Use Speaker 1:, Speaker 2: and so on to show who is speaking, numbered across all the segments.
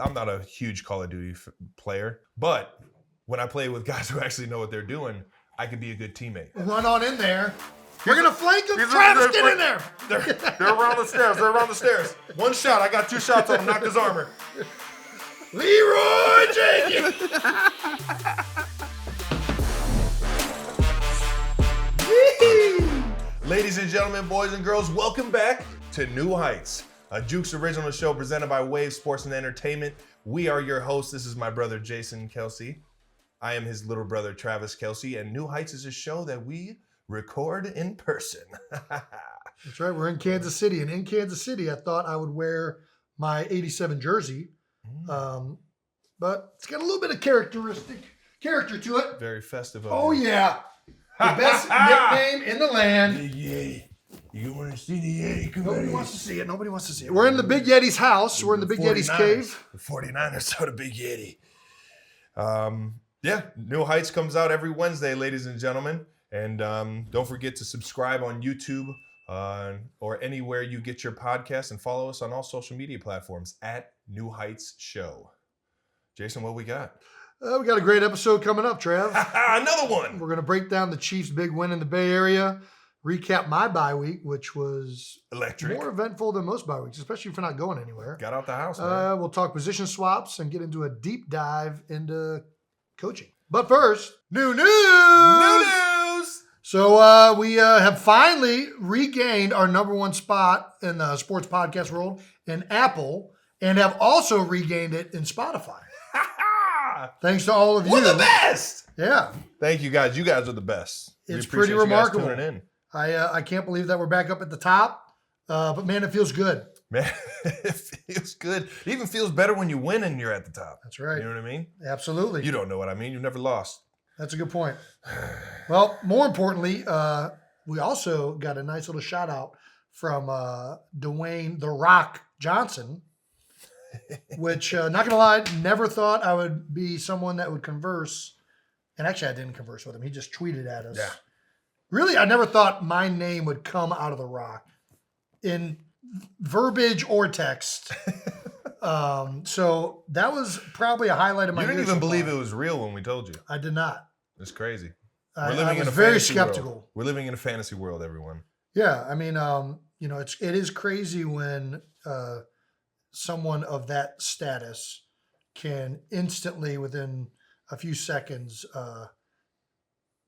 Speaker 1: I'm not a huge Call of Duty player, but when I play with guys who actually know what they're doing, I can be a good teammate.
Speaker 2: Run on in there. We're going to flank him. Travis, get in there.
Speaker 1: They're around the stairs. They're around the stairs. One shot. I got 2 shots on him. Knocked his armor.
Speaker 2: Leroy Jenkins.
Speaker 1: Ladies and gentlemen, boys and girls, welcome back to New Heights, a Jukes original show presented by Wave Sports and Entertainment. We are your hosts. This is my brother, Jason Kelce. I am his little brother, Travis Kelce, and New Heights is a show that we record in person.
Speaker 2: That's right. We're in Kansas City, and in Kansas City, I thought I would wear my 87 jersey, but it's got a little bit of character to it.
Speaker 1: Very festive.
Speaker 2: Oh, yeah. The best nickname in the land.
Speaker 1: Big Yeti. You want to see the Yeti?
Speaker 2: Nobody wants to see it. Nobody wants to see it. We're in the Big Yeti's house. We're in the Big Yeti's cave.
Speaker 1: The 49ers saw the Big Yeti. Yeah, New Heights comes out every Wednesday, ladies and gentlemen. And don't forget to subscribe on YouTube or anywhere you get your podcasts, and follow us on all social media platforms at New Heights Show. Jason, what we got?
Speaker 2: We got a great episode coming up, Trav.
Speaker 1: Another one.
Speaker 2: We're going to break down the Chiefs' big win in the Bay Area, recap my bye week, which was
Speaker 1: electric,
Speaker 2: more eventful than most bye weeks, especially if you're not going anywhere.
Speaker 1: Got out the house, man.
Speaker 2: We'll talk position swaps and get into a deep dive into coaching. But first, new news! So we have finally regained our number one spot in the sports podcast world in Apple, and have also regained it in Spotify. Thanks to all of you.
Speaker 1: We're the best!
Speaker 2: Yeah.
Speaker 1: Thank you guys. You guys are the best.
Speaker 2: It's pretty remarkable. You guys tuning in. I can't believe that we're back up at the top, but man, it feels good.
Speaker 1: Man, it feels good. It even feels better when you win and you're at the top.
Speaker 2: That's right.
Speaker 1: You know what I mean?
Speaker 2: Absolutely.
Speaker 1: You don't know what I mean. You've never lost.
Speaker 2: That's a good point. Well, more importantly, we also got a nice little shout out from Dwayne "The Rock" Johnson, which, not going to lie, never thought I would be someone that would converse. And actually, I didn't converse with him. He just tweeted at us.
Speaker 1: Yeah.
Speaker 2: Really, I never thought my name would come out of The Rock in verbiage or text. So that was probably a highlight of my year.
Speaker 1: You didn't even believe it was real when we told you.
Speaker 2: I did not.
Speaker 1: It's crazy.
Speaker 2: I was very skeptical.
Speaker 1: World. We're living in a fantasy world, everyone.
Speaker 2: Yeah, I mean, it is crazy when someone of that status can instantly, within a few seconds,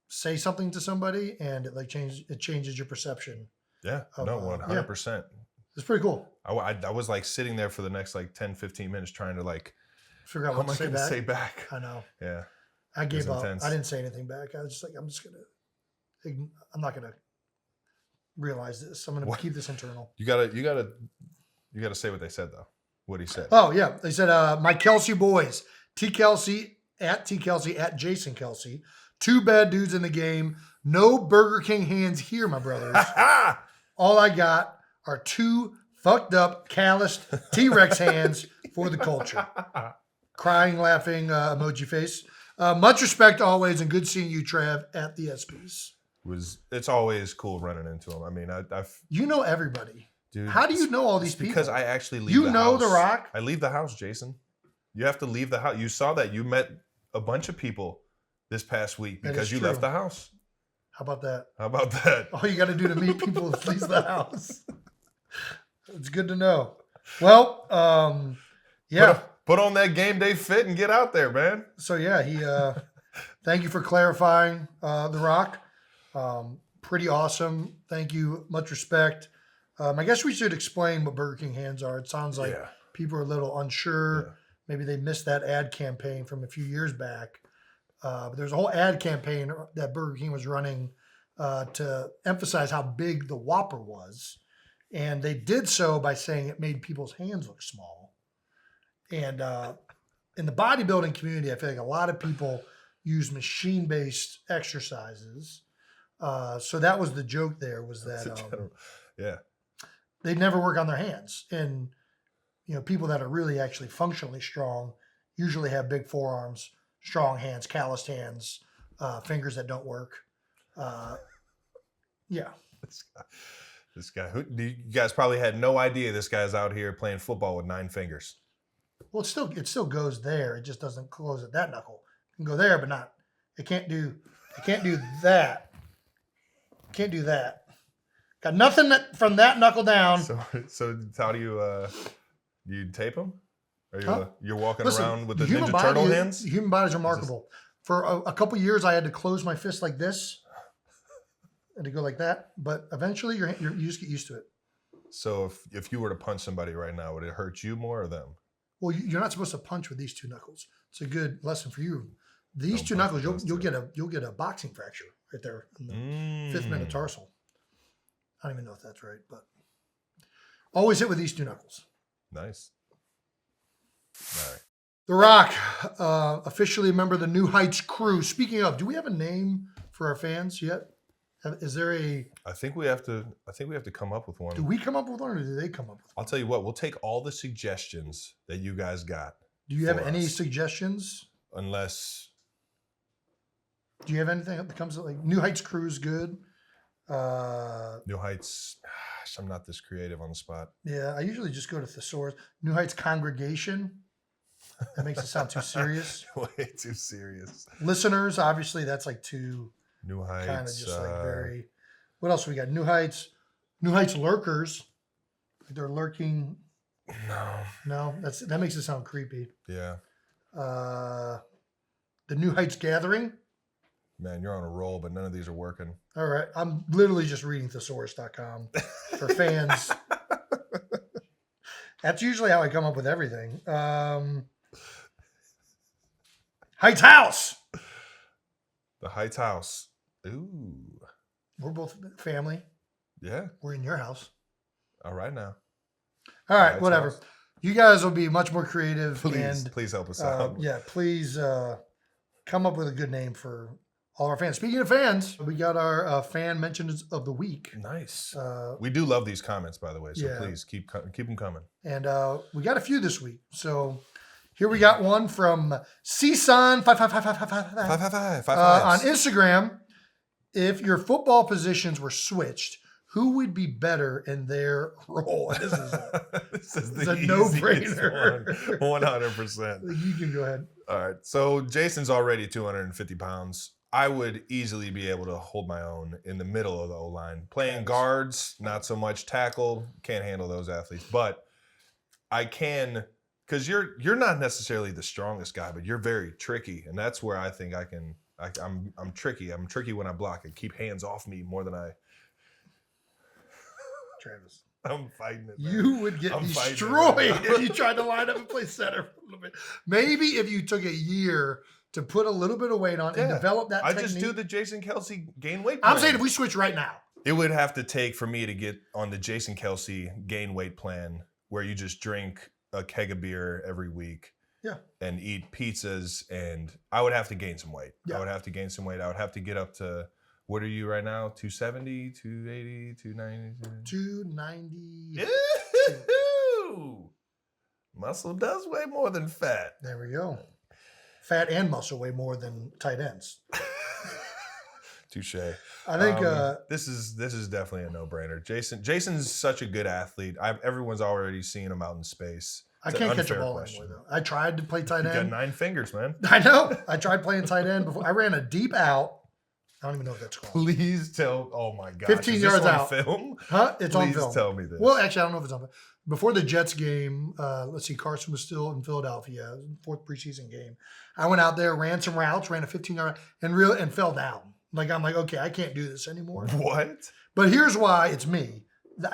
Speaker 2: say something to somebody, and it changes your perception.
Speaker 1: Yeah, 100%.
Speaker 2: It's pretty cool.
Speaker 1: I was like sitting there for the next like 10, 15 minutes trying to like
Speaker 2: figure out what to say back.
Speaker 1: I
Speaker 2: know.
Speaker 1: Yeah.
Speaker 2: I gave up. I didn't say anything back. I was just like, I'm not gonna realize this. I'm gonna keep this internal.
Speaker 1: You gotta say what they said though. What he said.
Speaker 2: Oh yeah, they said my Kelce boys, T Kelce at Jason Kelce, 2 bad dudes in the game. No Burger King hands here, my brothers. All I got are 2 fucked up, calloused T-Rex hands for the culture. Crying, laughing emoji face. Much respect always, and good seeing you, Trav, at the ESPYs.
Speaker 1: It's always cool running into him. I mean,
Speaker 2: you know everybody.
Speaker 1: Dude,
Speaker 2: how do you know all these people?
Speaker 1: Because I actually leave the house.
Speaker 2: You know The Rock?
Speaker 1: I leave the house, Jason. You have to leave the house. You saw that. You met a bunch of people this past week because you left the house.
Speaker 2: How about that?
Speaker 1: All
Speaker 2: you got to do to meet people is leave the house. It's good to know. Well, yeah.
Speaker 1: Put on that game day fit and get out there, man.
Speaker 2: So, yeah, he. Thank you for clarifying The Rock. Pretty awesome. Thank you. Much respect. I guess we should explain what Burger King hands are. It sounds like people are a little unsure. Yeah. Maybe they missed that ad campaign from a few years back. But there's a whole ad campaign that Burger King was running to emphasize how big the Whopper was. And they did so by saying it made people's hands look small. And in the bodybuilding community, I feel like a lot of people use machine-based exercises. So that was the joke there, was that they never work on their hands. And, people that are really actually functionally strong usually have big forearms, strong hands, calloused hands, fingers that don't work. Yeah.
Speaker 1: This guy, you guys probably had no idea this guy's out here playing football with 9 fingers.
Speaker 2: Well, it still goes there. It just doesn't close at that knuckle. It can go there, but not. It can't do that. Can't do that. Got nothing from that knuckle down.
Speaker 1: So how do you tape them? Are you're walking
Speaker 2: Listen,
Speaker 1: around with the Ninja Turtle hands?
Speaker 2: The human body is remarkable. For a couple years, I had to close my fist like this and to go like that. But eventually, you just get used to it.
Speaker 1: So if you were to punch somebody right now, would it hurt you more or them?
Speaker 2: Well, you're not supposed to punch with these two knuckles. It's a good lesson for you. These two knuckles, you'll get a boxing fracture right there in the fifth metatarsal. I don't even know if that's right, but always hit with these two knuckles.
Speaker 1: Nice. All right.
Speaker 2: The Rock, officially a member of the New Heights crew. Speaking of, do we have a name for our fans yet? Is there a?
Speaker 1: I think we have to come up with one.
Speaker 2: Do we come up with one, or do they come up with one?
Speaker 1: I'll tell you what. We'll take all the suggestions that you guys got.
Speaker 2: Do you have any suggestions?
Speaker 1: Unless.
Speaker 2: Do you have anything that comes to like New Heights crew is good?
Speaker 1: New Heights. Gosh, I'm not this creative on the spot.
Speaker 2: Yeah, I usually just go to thesaurus. New Heights congregation. That makes it sound too serious.
Speaker 1: Way too serious.
Speaker 2: Listeners, obviously, that's like too.
Speaker 1: New Heights.
Speaker 2: Kind of just like very. What else we got? New Heights lurkers. Like they're lurking. No, that makes it sound creepy.
Speaker 1: Yeah.
Speaker 2: The New Heights gathering.
Speaker 1: Man, you're on a roll, but none of these are working.
Speaker 2: All right. I'm literally just reading thesaurus.com for fans. That's usually how I come up with everything. Heights House.
Speaker 1: The Heights House. Ooh.
Speaker 2: We're both family.
Speaker 1: Yeah.
Speaker 2: We're in your house.
Speaker 1: All right now.
Speaker 2: All right, whatever. House. You guys will be much more creative.
Speaker 1: Please help us out.
Speaker 2: Yeah, please come up with a good name for all our fans. Speaking of fans, we got our fan mentions of the week.
Speaker 1: Nice. We do love these comments, by the way. So please keep them coming.
Speaker 2: And we got a few this week. So here we got one from CSUN 555 on Instagram. If your football positions were switched, who would be better in their role? This is a no-brainer.
Speaker 1: 100%.
Speaker 2: You can go ahead.
Speaker 1: All right. So Jason's already 250 pounds. I would easily be able to hold my own in the middle of the O-line. Playing guards, not so much tackle. Can't handle those athletes. But I can, because you're not necessarily the strongest guy, but you're very tricky. And that's where I think I'm tricky. I'm tricky when I block and keep hands off me more than I.
Speaker 2: Travis.
Speaker 1: I'm fighting it, man.
Speaker 2: You would get destroyed if you tried to line up and play center for a little bit. Maybe if you took a year to put a little bit of weight on and develop that technique.
Speaker 1: I just do the Jason Kelce gain weight plan.
Speaker 2: I'm saying if we switch right now.
Speaker 1: It would have to take for me to get on the Jason Kelce gain weight plan where you just drink a keg of beer every week.
Speaker 2: Yeah.
Speaker 1: And eat pizzas, and I would have to gain some weight.
Speaker 2: Yeah.
Speaker 1: I would have to gain some weight. I would have to get up to, what are you right now? 270, 280, 290?
Speaker 2: 290.
Speaker 1: Ooh. Muscle does weigh more than fat.
Speaker 2: There we go. Fat and muscle weigh more than tight ends.
Speaker 1: Touche.
Speaker 2: I think
Speaker 1: this is definitely a no-brainer. Jason's such a good athlete. Everyone's already seen him out in space.
Speaker 2: I can't catch a ball anymore, though. I tried to play tight end.
Speaker 1: You got 9 fingers, man.
Speaker 2: I know. I tried playing tight end before. I ran a deep out. I don't even know what that's called.
Speaker 1: Please tell. Oh, my God.
Speaker 2: 15 yards out.
Speaker 1: Film?
Speaker 2: Huh? It's on film.
Speaker 1: Please tell me this.
Speaker 2: Well, actually, I don't know if it's on film. Before the Jets game, let's see, Carson was still in Philadelphia, 4th preseason game. I went out there, ran some routes, ran a 15-yard and fell down. I'm like, okay, I can't do this anymore.
Speaker 1: What?
Speaker 2: But here's why it's me.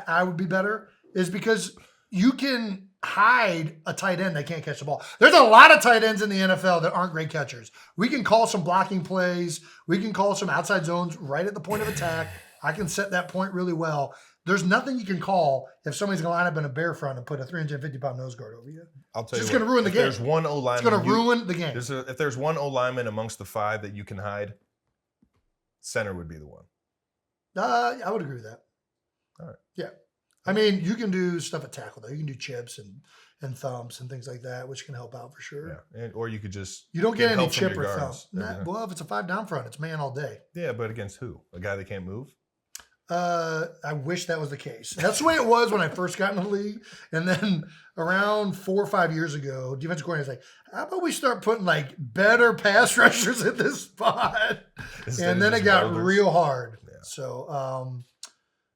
Speaker 2: I would be better is because you can hide a tight end that can't catch the ball. There's a lot of tight ends in the NFL that aren't great catchers. We can call some blocking plays. We can call some outside zones right at the point of attack. I can set that point really well. There's nothing you can call if somebody's going to line up in a bear front and put a 350-pound nose guard over you.
Speaker 1: I'll tell you,
Speaker 2: it's going to ruin the game.
Speaker 1: There's one O lineman.
Speaker 2: It's going to ruin the game.
Speaker 1: If there's one O lineman amongst the 5 that you can hide, center would be the one.
Speaker 2: I would agree with that.
Speaker 1: All right.
Speaker 2: Yeah. I mean, you can do stuff at tackle, though. You can do chips and thumps and things like that, which can help out for sure.
Speaker 1: Yeah. Or you could just.
Speaker 2: You don't get any chip or thump. Well, if it's a 5 down front, it's man all day.
Speaker 1: Yeah, but against who? A guy that can't move?
Speaker 2: I wish that was the case. That's the way it was when I first got in the league. And then around 4 or 5 years ago, defensive coordinator was like, how about we start putting like better pass rushers at this spot? And then it got real hard. Yeah. So,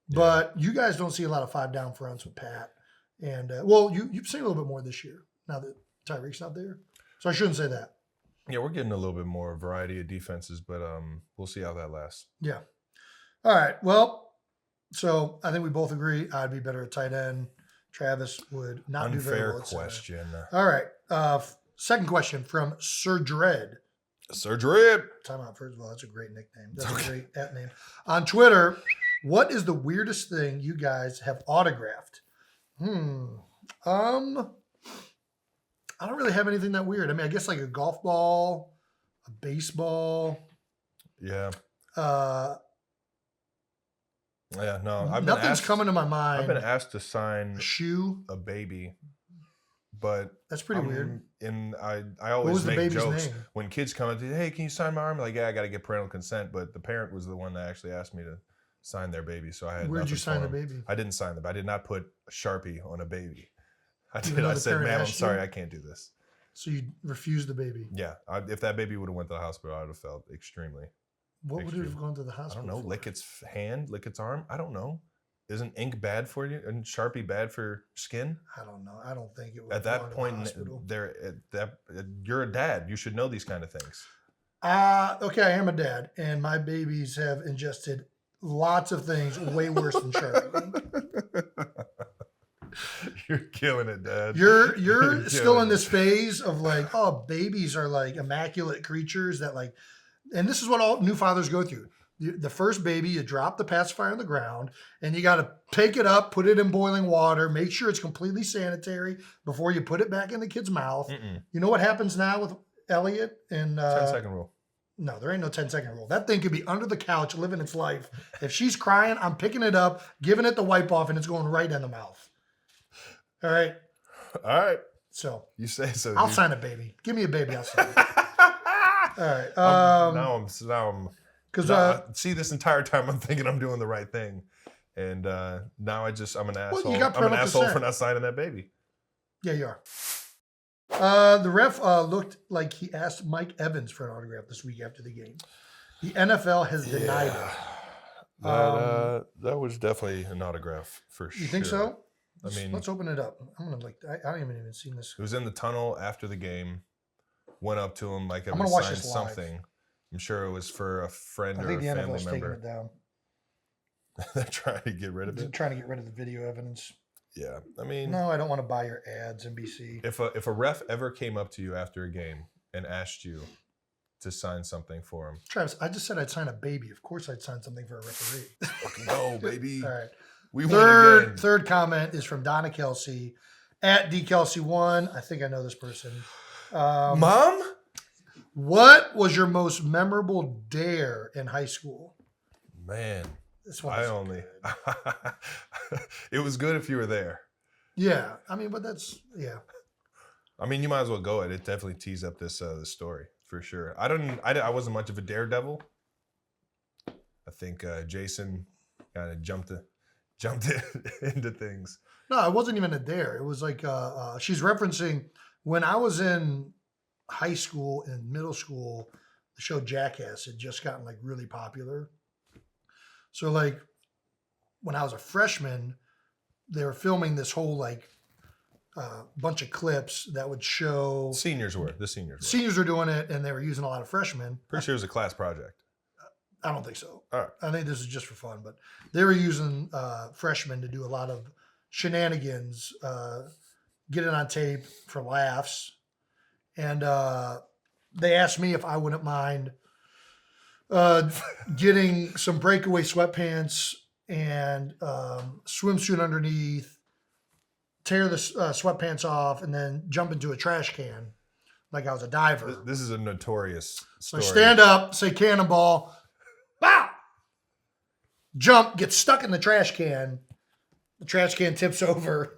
Speaker 2: but you guys don't see a lot of 5 down fronts with Pat. And, you've seen a little bit more this year now that Tyreek's not there. So I shouldn't say that.
Speaker 1: Yeah, we're getting a little bit more variety of defenses, but we'll see how that lasts.
Speaker 2: Yeah. All right. Well, so I think we both agree I'd be better at tight end. Travis would not do very well.
Speaker 1: Unfair question.
Speaker 2: All right. Second question from Sir Dread.
Speaker 1: Sir Dread.
Speaker 2: Time out. First of all, that's a great nickname. That's a great at name. On Twitter, what is the weirdest thing you guys have autographed? I don't really have anything that weird. I mean, I guess like a golf ball, a baseball.
Speaker 1: Yeah.
Speaker 2: Nothing's coming to my mind.
Speaker 1: I've been asked to sign
Speaker 2: a shoe,
Speaker 1: a baby, but
Speaker 2: that's pretty weird.
Speaker 1: And I always make jokes when kids come up to, hey, can you sign my arm? Like, yeah, I got to get parental consent, but the parent was the one that actually asked me to sign their baby, so I had.
Speaker 2: Where'd you sign the baby?
Speaker 1: I didn't sign them. I did not put a Sharpie on a baby. I said, ma'am, I'm sorry, I can't do this.
Speaker 2: So you refused the baby?
Speaker 1: Yeah. If that baby would have went to the hospital, I would have felt extremely.
Speaker 2: What would it have gone to the hospital?
Speaker 1: I don't know.
Speaker 2: For?
Speaker 1: Lick its hand, lick its arm. I don't know. Isn't ink bad for you? And Sharpie bad for skin?
Speaker 2: I don't know. I don't think it would.
Speaker 1: At that point, you're a dad. You should know these kind of things.
Speaker 2: Okay, I am a dad, and my babies have ingested lots of things way worse than Sharpie.
Speaker 1: You're killing it, Dad.
Speaker 2: You're still in this phase of like, oh, babies are like immaculate creatures that like. And this is what all new fathers go through. The first baby, you drop the pacifier on the ground, and you got to pick it up, put it in boiling water, make sure it's completely sanitary before you put it back in the kid's mouth. You know what happens now with Elliot? And
Speaker 1: 10-second rule.
Speaker 2: No, there ain't no 10-second rule. That thing could be under the couch living its life. If she's crying, I'm picking it up, giving it the wipe off, and it's going right in the mouth. All right.
Speaker 1: All right.
Speaker 2: So
Speaker 1: you say so.
Speaker 2: I'll sign a baby. Give me a baby. I'll sign it. All right.
Speaker 1: Now I'm because see, this entire time I'm thinking I'm doing the right thing, and now I'm an asshole.
Speaker 2: Well, you got
Speaker 1: I'm an asshole
Speaker 2: consent.
Speaker 1: for not signing that baby.
Speaker 2: Yeah, you are. The ref looked like he asked Mike Evans for an autograph this week after the game. The NFL has denied it.
Speaker 1: That was definitely an autograph for sure.
Speaker 2: You think so?
Speaker 1: I mean,
Speaker 2: let's open it up. I'm gonna I haven't even seen this.
Speaker 1: It was in the tunnel after the game. Went up to him, Mike
Speaker 2: Evans
Speaker 1: signed something. I'm sure it was for a friend or a family member.
Speaker 2: Taking it down.
Speaker 1: They're trying to get rid of it.
Speaker 2: They're trying to get rid of the video evidence.
Speaker 1: Yeah, I mean,
Speaker 2: no, I don't want to buy your ads, NBC.
Speaker 1: If a ref ever came up to you after a game and asked you to sign something for him,
Speaker 2: Travis, I just said I'd sign a baby. Of course, I'd sign something for a referee.
Speaker 1: Fucking go, baby!
Speaker 2: All right.
Speaker 1: We won again.
Speaker 2: Third comment is from Donna Kelce at DKelce1. I think I know this person.
Speaker 1: Mom.
Speaker 2: What was your most memorable dare in high school?
Speaker 1: Man, it was good if you were there.
Speaker 2: Yeah, I mean, but that's
Speaker 1: I mean, you might as well go at it. Definitely tease up this story for sure. I wasn't much of a daredevil. I think Jason kind of jumped into things.
Speaker 2: No, it wasn't even a dare. It was like she's referencing when I was in high school and middle school, the show Jackass had just gotten like really popular. So like when I was a freshman, they were filming this whole like bunch of clips that would show
Speaker 1: the seniors were
Speaker 2: doing it, and they were using a lot of freshmen.
Speaker 1: Pretty sure it was a class project.
Speaker 2: I don't think so.
Speaker 1: All right.
Speaker 2: I think this is just for fun, but they were using freshmen to do a lot of shenanigans, get it on tape for laughs. And they asked me if I wouldn't mind getting some breakaway sweatpants and swimsuit underneath, tear the sweatpants off, and then jump into a trash can like I was a diver.
Speaker 1: This is a notorious story.
Speaker 2: So I stand up, say cannonball, bow, jump, get stuck in the trash can. The trash can tips over.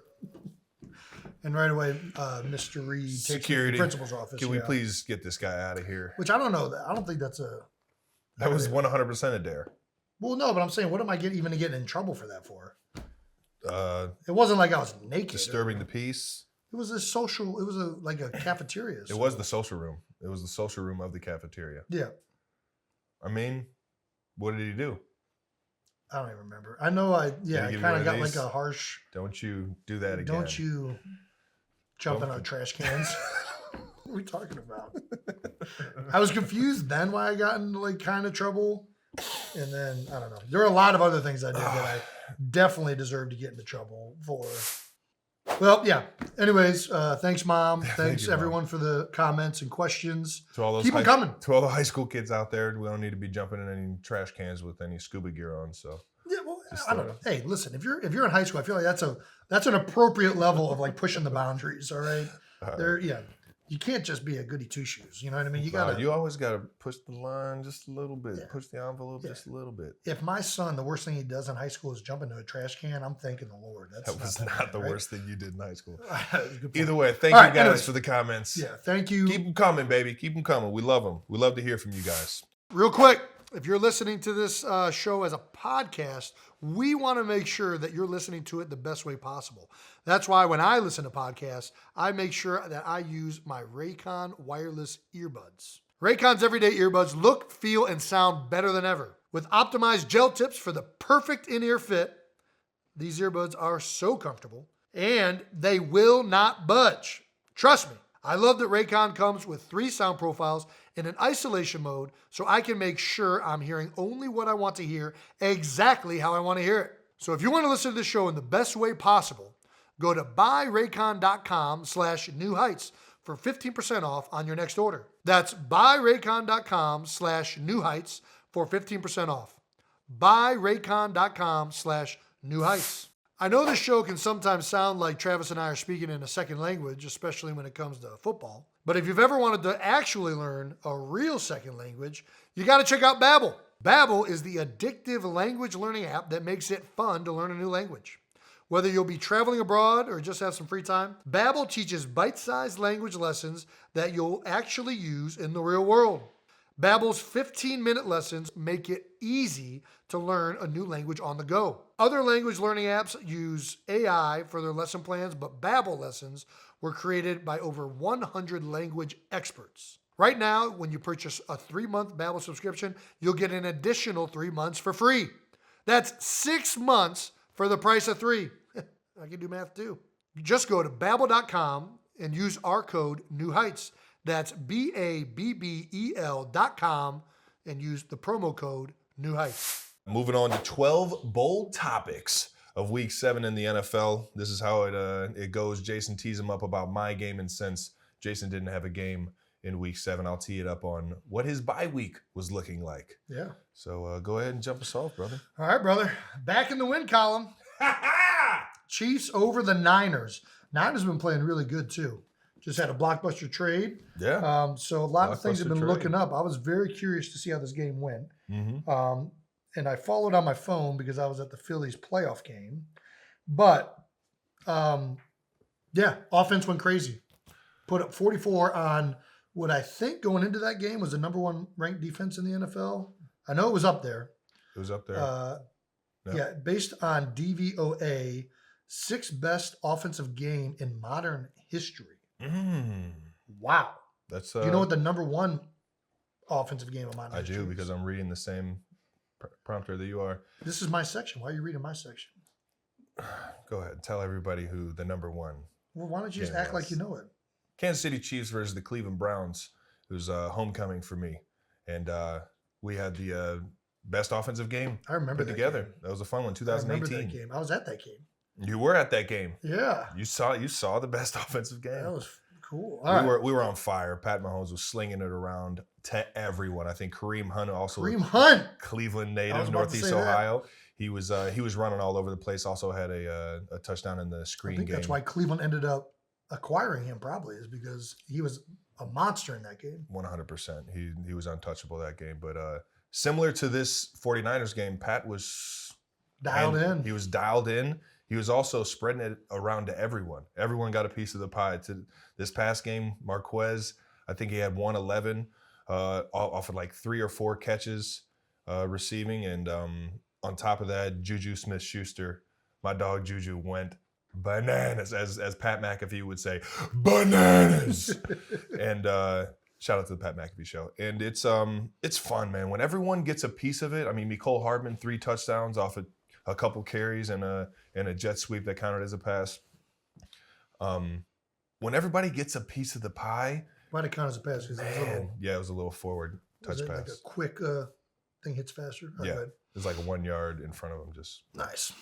Speaker 2: And right away, Mr. Reed takes
Speaker 1: security
Speaker 2: me to the principal's office.
Speaker 1: Can we please get this guy out of here?
Speaker 2: Which I don't know that. I don't think that's a.
Speaker 1: That was 100% a dare.
Speaker 2: Well, no, but I'm saying, what am I even getting in trouble for that for?
Speaker 1: It
Speaker 2: wasn't like I was naked.
Speaker 1: Disturbing the peace.
Speaker 2: It was like a cafeteria.
Speaker 1: It was the social room. It was the social room of the cafeteria.
Speaker 2: Yeah.
Speaker 1: I mean, what did he do?
Speaker 2: I don't even remember. I know I kind of got like a harsh.
Speaker 1: Don't you do that again.
Speaker 2: Don't you jump in our trash cans. What are we talking about? I was confused then why I got into like kind of trouble. And then, I don't know. There are a lot of other things I did that I definitely deserve to get into trouble for. Well, yeah. Anyways, thanks, Mom. Thanks, everyone, for the comments and questions. Keep them coming.
Speaker 1: To all the high school kids out there, we don't need to be jumping in any trash cans with any scuba gear on. So
Speaker 2: yeah, well, I don't know. Hey, listen, if you're in high school, I feel like that's an appropriate level of like pushing the boundaries. All right, you can't just be a goody two shoes. You know what I mean?
Speaker 1: You always gotta push the line just a little bit, push the envelope just a little bit.
Speaker 2: If my son, the worst thing he does in high school is jump into a trash can, I'm thanking the Lord.
Speaker 1: That was not the worst thing you did in high school.
Speaker 2: Either
Speaker 1: Either way, thank you guys for the comments.
Speaker 2: Yeah, thank you.
Speaker 1: Keep them coming, baby. Keep them coming. We love them. We love to hear from you guys.
Speaker 2: Real quick, if you're listening to this show as a podcast, we want to make sure that you're listening to it the best way possible. That's why when I listen to podcasts, I make sure that I use my Raycon wireless earbuds. Raycon's everyday earbuds look, feel, and sound better than ever. With optimized gel tips for the perfect in-ear fit, these earbuds are so comfortable, and they will not budge. Trust me. I love that Raycon comes with 3 sound profiles in an isolation mode so I can make sure I'm hearing only what I want to hear exactly how I want to hear it. So if you want to listen to the show in the best way possible, go to buyraycon.com/New Heights for 15% off on your next order. That's buyraycon.com/New Heights for 15% off. Buyraycon.com/New Heights. I know this show can sometimes sound like Travis and I are speaking in a second language, especially when it comes to football. But if you've ever wanted to actually learn a real second language, you got to check out Babbel. Babbel is the addictive language learning app that makes it fun to learn a new language. Whether you'll be traveling abroad or just have some free time, Babbel teaches bite-sized language lessons that you'll actually use in the real world. Babbel's 15-minute lessons make it easy to learn a new language on the go. Other language learning apps use AI for their lesson plans, but Babbel lessons were created by over 100 language experts. Right now, when you purchase a 3-month Babbel subscription, you'll get an additional 3 months for free. That's 6 months for the price of 3. I can do math too. Just go to Babbel.com and use our code New Heights. That's BABBEL.com and use the promo code New Heights.
Speaker 1: Moving on to 12 bold topics of Week 7 in the NFL. This is how it goes. Jason tees him up about my game, and since Jason didn't have a game in Week 7, I'll tee it up on what his bye week was looking like.
Speaker 2: Yeah.
Speaker 1: So go ahead and jump us off, brother.
Speaker 2: All right, brother. Back in the win column. Chiefs over the Niners. Niners have been playing really good too. Just had a blockbuster trade.
Speaker 1: Yeah.
Speaker 2: So a lot of things have been looking up. I was very curious to see how this game went.
Speaker 1: Mm-hmm.
Speaker 2: And I followed on my phone because I was at the Phillies playoff game. But, offense went crazy. Put up 44 on what I think going into that game was the number 1 ranked defense in the NFL. I know it was up there.
Speaker 1: It was up there.
Speaker 2: Yeah, based on DVOA, 6th best offensive game in modern history. Wow.
Speaker 1: That's.
Speaker 2: Do you know what the number 1 offensive game of modern history
Speaker 1: I do, because I'm reading the same prompter that you are.
Speaker 2: This is my section. Why are you reading my section?
Speaker 1: Go ahead. Tell everybody who the number 1.
Speaker 2: Well, why don't you just act like you know it?
Speaker 1: Kansas City Chiefs versus the Cleveland Browns. It was homecoming for me. And we had the best offensive game
Speaker 2: I remember
Speaker 1: put
Speaker 2: that
Speaker 1: together.
Speaker 2: Game.
Speaker 1: That was a fun one, 2018.
Speaker 2: I remember that game. I was at that game.
Speaker 1: You were at that game.
Speaker 2: Yeah.
Speaker 1: You saw the best offensive game.
Speaker 2: That was cool.
Speaker 1: We were on fire. Pat Mahomes was slinging it around to everyone. I think Kareem Hunt also.
Speaker 2: Kareem Hunt,
Speaker 1: Cleveland native, Northeast Ohio. He was running all over the place. Also had a touchdown in the screen game.
Speaker 2: That's why Cleveland ended up acquiring him. Probably is because he was a monster in that game.
Speaker 1: 100%. He was untouchable that game. But similar to this 49ers game, Pat was
Speaker 2: dialed in.
Speaker 1: He was dialed in. He was also spreading it around to everyone. Everyone got a piece of the pie. To this past game, Marquez, I think he had 111 off of like 3 or 4 catches. receiving, and on top of that, Juju Smith-Schuster, my dog Juju, went bananas, as Pat McAfee would say, bananas. And shout out to the Pat McAfee show. And it's fun, man. When everyone gets a piece of it. I mean, Mecole Hardman, 3 touchdowns off a couple carries and a jet sweep that counted as a pass. When everybody gets a piece of the pie,
Speaker 2: might have counted as a pass because
Speaker 1: it was a little forward touch pass.
Speaker 2: Like a quick thing hits faster.
Speaker 1: Oh, yeah, it's like 1 yard in front of him. Just
Speaker 2: nice.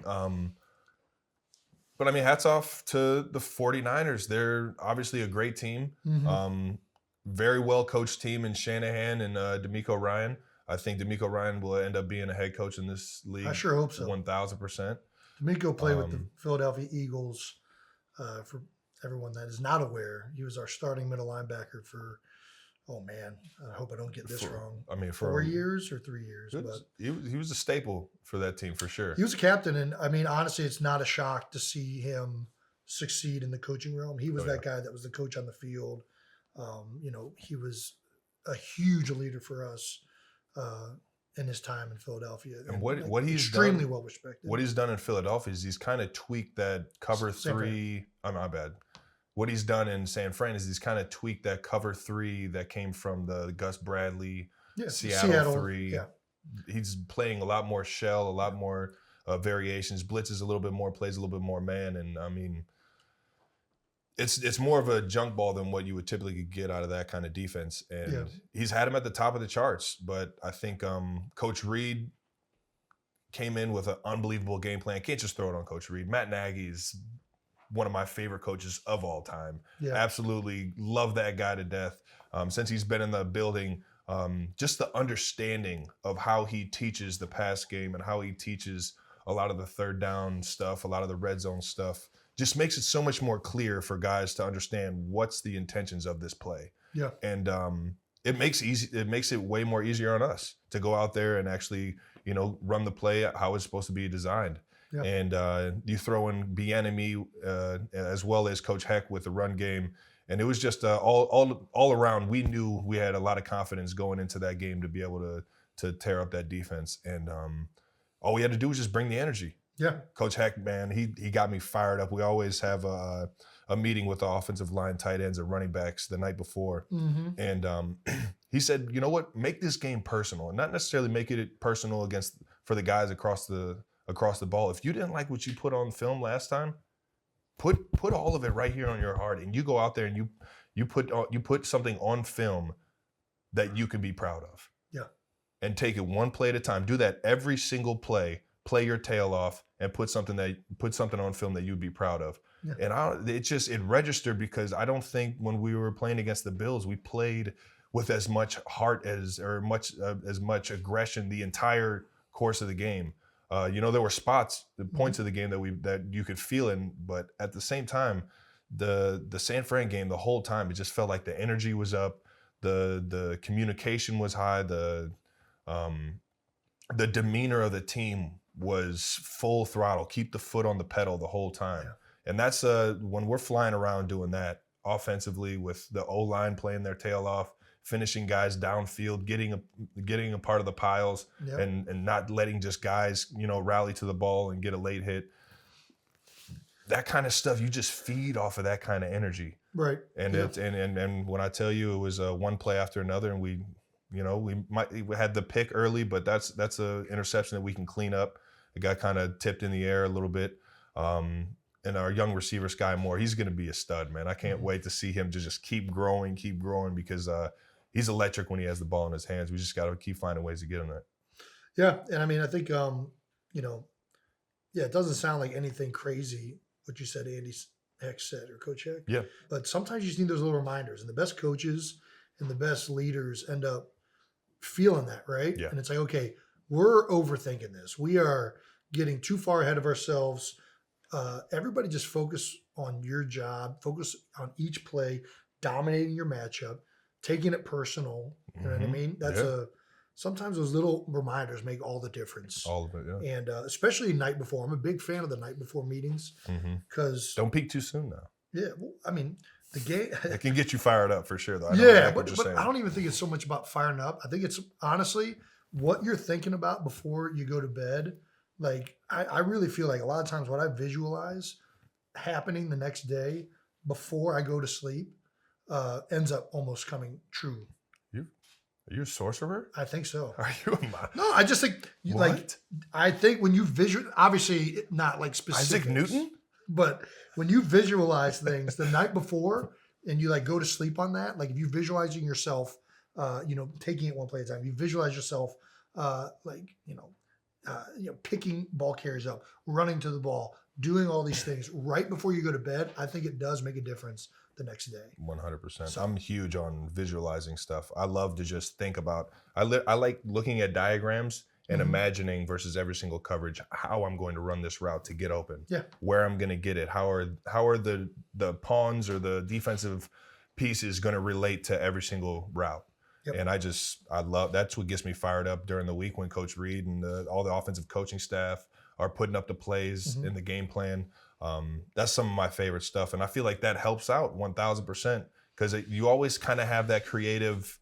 Speaker 1: But I mean, hats off to the 49ers. They're obviously a great team.
Speaker 2: Mm-hmm.
Speaker 1: Very well coached team in Shanahan and D'Amico Ryan. I think D'Amico Ryan will end up being a head coach in this league.
Speaker 2: I sure hope so.
Speaker 1: 1,000%.
Speaker 2: D'Amico played with the Philadelphia Eagles. For everyone that is not aware, he was our starting middle linebacker for, oh man, I hope I don't get this wrong. I mean, for 4 years or 3 years. But
Speaker 1: he was a staple for that team for sure.
Speaker 2: He was a captain, and I mean, honestly, it's not a shock to see him succeed in the coaching realm. He was that guy that was the coach on the field. He was a huge leader for us in his time in Philadelphia.
Speaker 1: And what he's
Speaker 2: extremely
Speaker 1: done,
Speaker 2: well respected.
Speaker 1: What he's done in Philadelphia is he's kind of tweaked that cover three. Oh, my bad. What he's done in San Fran is he's kind of tweaked that cover 3 that came from the Gus Bradley Seattle 3.
Speaker 2: Yeah.
Speaker 1: He's playing a lot more shell, a lot more variations. Blitzes a little bit more, plays a little bit more man, and I mean, it's more of a junk ball than what you would typically get out of that kind of defense. And he's had him at the top of the charts. But I think Coach Reed came in with an unbelievable game plan. Can't just throw it on Coach Reed. Matt Nagy's one of my favorite coaches of all time. Yeah. Absolutely love that guy to death. Since he's been in the building, just the understanding of how he teaches the pass game and how he teaches a lot of the third down stuff, a lot of the red zone stuff, just makes it so much more clear for guys to understand what's the intentions of this play. Yeah. And it makes it way more easier on us to go out there and actually, run the play how it's supposed to be designed. Yeah. And you throw in Bieniemy as well as Coach Heck with the run game. And it was just all around. We knew we had a lot of confidence going into that game to be able to tear up that defense. And all we had to do was just bring the energy. Yeah, Coach Heck, man, he got me fired up. We always have a meeting with the offensive line, tight ends, and running backs the night before, and he said, "You know what? Make this game personal, and not necessarily make it personal for the guys across the ball. If you didn't like what you put on film last time, put all of it right here on your heart, and you go out there and you put something on film that you can be proud of. Yeah, and take it one play at a time. Do that every single play. Play your tail off and put something on film that you'd be proud of." Yeah. And it registered because I don't think when we were playing against the Bills, we played with as much heart as much aggression the entire course of the game. There were spots, the points of the game that you could feel in, but at the same time, the San Fran game, the whole time, it just felt like the energy was up, the communication was high, the demeanor of the team was full throttle, keep the foot on the pedal the whole time. Yeah. And that's when we're flying around doing that offensively with the O-line playing their tail off, finishing guys downfield, getting a part of the piles, and not letting just guys, rally to the ball and get a late hit. That kind of stuff, you just feed off of that kind of energy. Right. And and when I tell you it was one play after another, and we had the pick early, but that's an interception that we can clean up. It got kind of tipped in the air a little bit. And our young receiver, Sky Moore, he's going to be a stud, man. I can't wait to see him just keep growing because he's electric when he has the ball in his hands. We just got to keep finding ways to get him that. Yeah, and I mean, I think, it doesn't sound like anything crazy what you said, Andy Heck said, or Coach Heck. Yeah. But sometimes you just need those little reminders. And the best coaches and the best leaders end up feeling that, right? Yeah. And it's like, okay, we're overthinking this. We are getting too far ahead of ourselves. Everybody just focus on your job, focus on each play, dominating your matchup, taking it personal. You know what I mean? That's sometimes those little reminders make all the difference. All of it, yeah. And especially night before. I'm a big fan of the night before meetings because don't peak too soon now. Yeah, well, I mean, the game it can get you fired up for sure, though. But I don't even think it's so much about firing up. I think it's honestly
Speaker 2: what you're thinking about before you go to bed. Like I really feel like a lot of times what I visualize happening the next day before I go to sleep ends up almost coming true.
Speaker 1: Are you a sorcerer?
Speaker 2: I think so.
Speaker 1: Are you a
Speaker 2: No, I just think I think when you obviously not like specific
Speaker 1: Isaac Newton,
Speaker 2: but when you visualize things the night before and you like go to sleep on that, like if you visualizing yourself, taking it one play at a time, you visualize yourself, picking ball carriers up, running to the ball, doing all these things right before you go to bed. I think it does make a difference the next day.
Speaker 1: 100%. So, I'm huge on visualizing stuff. I love to just think about. I like looking at diagrams and imagining versus every single coverage how I'm going to run this route to get open.
Speaker 2: Yeah.
Speaker 1: Where I'm going to get it. How are the pawns or the defensive pieces going to relate to every single route? Yep. And I love, that's what gets me fired up during the week when Coach Reed and all the offensive coaching staff are putting up the plays in the game plan. That's some of my favorite stuff. And I feel like that helps out 1,000% because you always kind of have that creative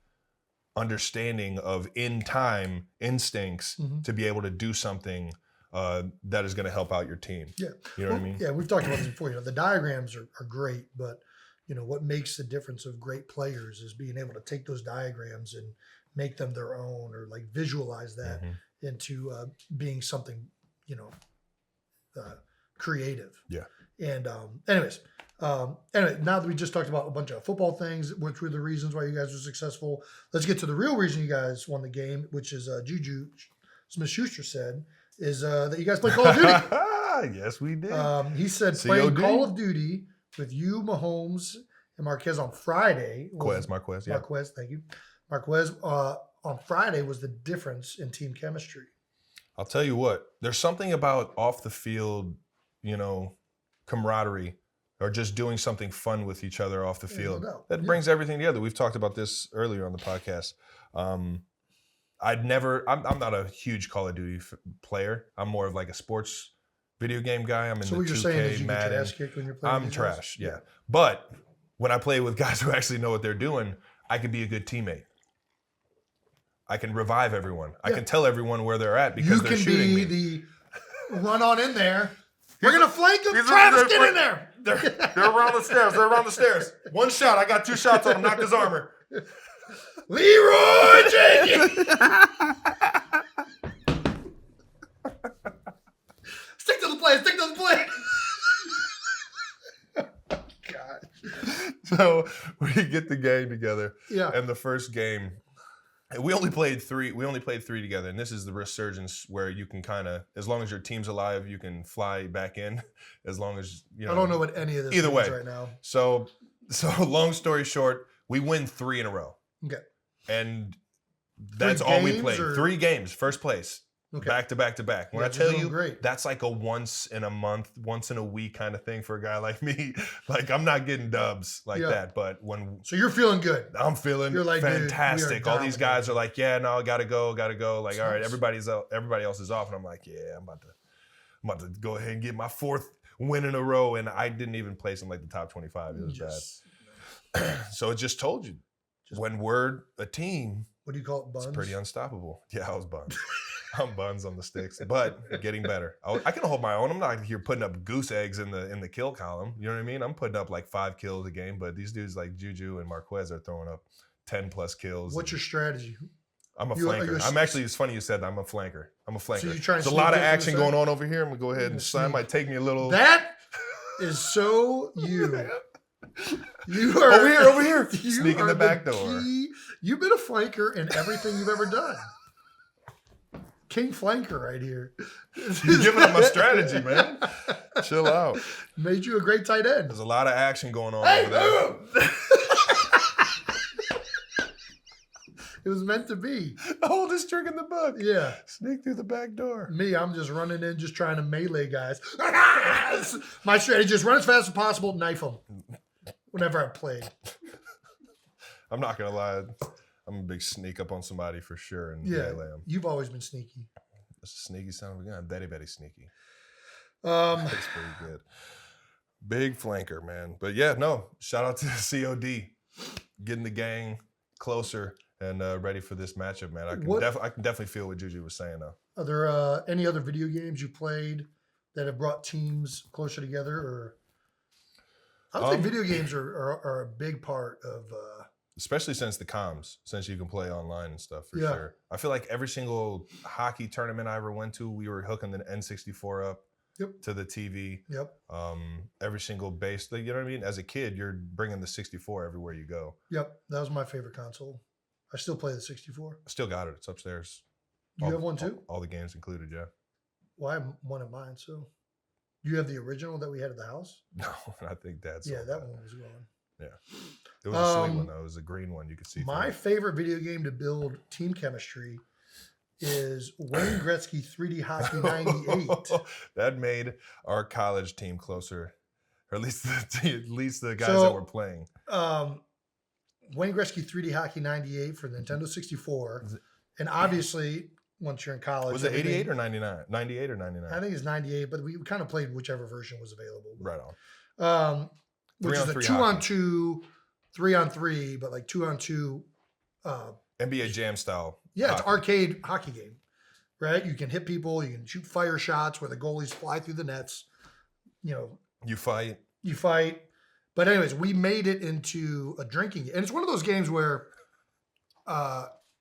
Speaker 1: understanding of in-time instincts to be able to do something that is going to help out your team.
Speaker 2: Yeah.
Speaker 1: You know what I mean?
Speaker 2: Yeah, we've talked about this before. The diagrams are great, but what makes the difference of great players is being able to take those diagrams and make them their own or like visualize that into being something, creative.
Speaker 1: Yeah.
Speaker 2: And anyway, now that we just talked about a bunch of football things, which were the reasons why you guys were successful, let's get to the real reason you guys won the game, which is Juju Smith-Schuster said, is that you guys play Call of Duty.
Speaker 1: Yes, we did.
Speaker 2: He said playing Call of Duty with you, Mahomes, and Marquez on Friday.
Speaker 1: Marquez, yeah.
Speaker 2: Marquez, thank you. Marquez on Friday was the difference in team chemistry.
Speaker 1: I'll tell you what, there's something about off the field, camaraderie or just doing something fun with each other off the field that brings everything together. We've talked about this earlier on the podcast. I'm not a huge Call of Duty player. I'm more of like a sports video game guy. I'm in the 2K,
Speaker 2: you're saying is you
Speaker 1: Madden.
Speaker 2: Get your ass kicked when you're playing
Speaker 1: I'm trash, yeah. But when I play with guys who actually know what they're doing, I can be a good teammate. I can revive everyone. I can tell everyone where they're at because they're shooting me.
Speaker 2: You can be the run on in there. We're going to flank them. Travis, get in there.
Speaker 1: They're around the stairs. They're around the stairs. One shot. I got 2 shots on him. Knocked his armor.
Speaker 2: Leroy Jenkins. Stick to the play. Stick to the play. God.
Speaker 1: So we get the game together.
Speaker 2: Yeah.
Speaker 1: And the first game, we only played 3. We only played 3 together, and this is the resurgence where you can kind of, as long as your team's alive, you can fly back in. As long as
Speaker 2: I don't know what any of this
Speaker 1: either
Speaker 2: means
Speaker 1: way
Speaker 2: right now.
Speaker 1: So long story short, we win 3 in a row.
Speaker 2: Okay.
Speaker 1: And that's all we played. 3 games, first place.
Speaker 2: Okay.
Speaker 1: Back to back to back. When I tell you,
Speaker 2: great.
Speaker 1: That's like a once in a month, once in a week kind of thing for a guy like me. Like I'm not getting dubs like that, but
Speaker 2: so you're feeling good.
Speaker 1: I'm feeling
Speaker 2: like,
Speaker 1: fantastic.
Speaker 2: Dude,
Speaker 1: all these guys are like, yeah, no, gotta go. Like, all right, everybody else is off, and I'm like, yeah, I'm about to go ahead and get my 4th win in a row, and I didn't even place in like the top 25. It was bad. So it just told you, when we're a team,
Speaker 2: what do you call it, buns?
Speaker 1: It's pretty unstoppable. Yeah, I was buns. I'm buns on the sticks, but getting better. I can hold my own. I'm not here putting up goose eggs in the kill column. You know what I mean? I'm putting up like 5 kills a game, but these dudes like Juju and Marquez are throwing up 10 plus kills.
Speaker 2: What's your strategy?
Speaker 1: I'm a flanker. I'm actually, it's funny you said that. I'm a flanker. So you're
Speaker 2: trying
Speaker 1: There's a lot of action going on over here. I'm going to go ahead and slide. Might take me a little.
Speaker 2: That is so you. You
Speaker 1: are over here. Sneak in the back door.
Speaker 2: You've been a flanker in everything you've ever done. King flanker right here.
Speaker 1: You're giving up my strategy, man. Chill out.
Speaker 2: Made you a great tight end.
Speaker 1: There's a lot of action going on over there.
Speaker 2: It was meant to be.
Speaker 1: The oldest trick in the book.
Speaker 2: Yeah.
Speaker 1: Sneak through the back door.
Speaker 2: Me, I'm just running in, just trying to melee guys. My strategy, just run as fast as possible, knife them. Whenever I played.
Speaker 1: I'm not going to lie. I'm a big sneak up on somebody for sure. And melee them.
Speaker 2: You've always been sneaky.
Speaker 1: That's a sneaky son of a gun. Very, very sneaky. That's pretty good. Big flanker, man. But yeah, no. Shout out to COD. Getting the gang closer and ready for this matchup, man. I can definitely feel what Juju was saying, though.
Speaker 2: Are there any other video games you played that have brought teams closer together? Or I would think video games are a big part of.
Speaker 1: Especially since you can play online and stuff, for sure. I feel like every single hockey tournament I ever went to, we were hooking the N64 up to the TV.
Speaker 2: Yep.
Speaker 1: Every single base, you know what I mean? As a kid, you're bringing the 64 everywhere you go.
Speaker 2: Yep. That was my favorite console. I still play the 64.
Speaker 1: I still got it. It's upstairs.
Speaker 2: You have one too?
Speaker 1: All the games included, yeah.
Speaker 2: Well, I have one of mine, so. You have the original that we had at the house?
Speaker 1: No, I think Dad's.
Speaker 2: Yeah, that one was gone.
Speaker 1: Yeah. It was a sweet one, though. It was a green one. You could see.
Speaker 2: My favorite video game to build team chemistry is Wayne Gretzky 3D Hockey 98.
Speaker 1: That made our college team closer, or at least the guys that were playing.
Speaker 2: Wayne Gretzky 3D Hockey 98 for the Nintendo 64. And obviously, once you're in college.
Speaker 1: Was it 88 or 99? 98 or 99?
Speaker 2: I think it's 98, but we kind of played whichever version was available.
Speaker 1: Right on.
Speaker 2: Which is a 2-on-2, 3-on-3, but like 2-on-2.
Speaker 1: NBA Jam style.
Speaker 2: Yeah, it's arcade hockey game, right? You can hit people. You can shoot fire shots where the goalies fly through the nets.
Speaker 1: You fight.
Speaker 2: But anyways, we made it into a drinking game. And it's one of those games where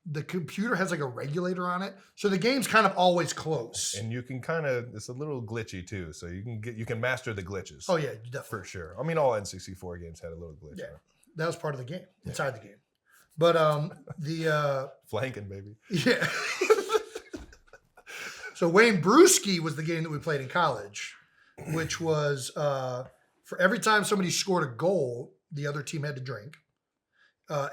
Speaker 2: the computer has like a regulator on it. So the game's kind of always close.
Speaker 1: And you can it's a little glitchy too. So you can master the glitches.
Speaker 2: Oh yeah, definitely.
Speaker 1: For sure. I mean, all N64 games had a little glitch.
Speaker 2: Yeah. That was part of the game, inside the game. But the
Speaker 1: flanking, baby.
Speaker 2: Yeah. So Wayne Brewski was the game that we played in college, which was for every time somebody scored a goal, the other team had to drink.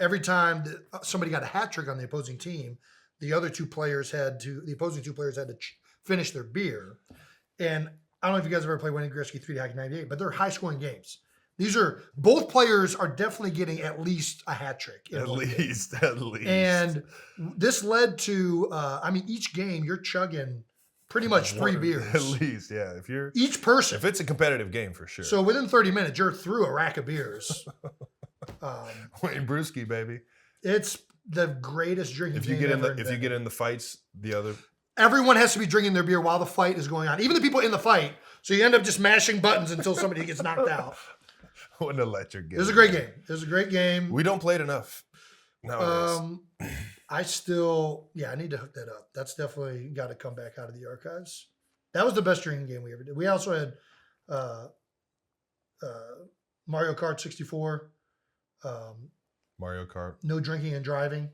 Speaker 2: Every time somebody got a hat trick on the opposing team, the opposing two players had to finish their beer. And I don't know if you guys ever played Wayne Gretzky 3D Hockey 98, but they're high scoring games. Both players are definitely getting at least a hat trick.
Speaker 1: At least.
Speaker 2: And this led to, each game you're chugging pretty much 3 beers.
Speaker 1: At least, yeah.
Speaker 2: Each person.
Speaker 1: If it's a competitive game, for sure.
Speaker 2: So within 30 minutes, you're through a rack of beers.
Speaker 1: Wayne Brewski, baby.
Speaker 2: It's the greatest drinking game ever.
Speaker 1: If you get in the fights,
Speaker 2: everyone has to be drinking their beer while the fight is going on. Even the people in the fight. So you end up just mashing buttons until somebody gets knocked out.
Speaker 1: What an electric game.
Speaker 2: It was a great game. It was a great game.
Speaker 1: We don't play it enough nowadays.
Speaker 2: I need to hook that up. That's definitely got to come back out of the archives. That was the best drinking game we ever did. We also had Mario Kart 64.
Speaker 1: Mario Kart.
Speaker 2: No drinking and driving.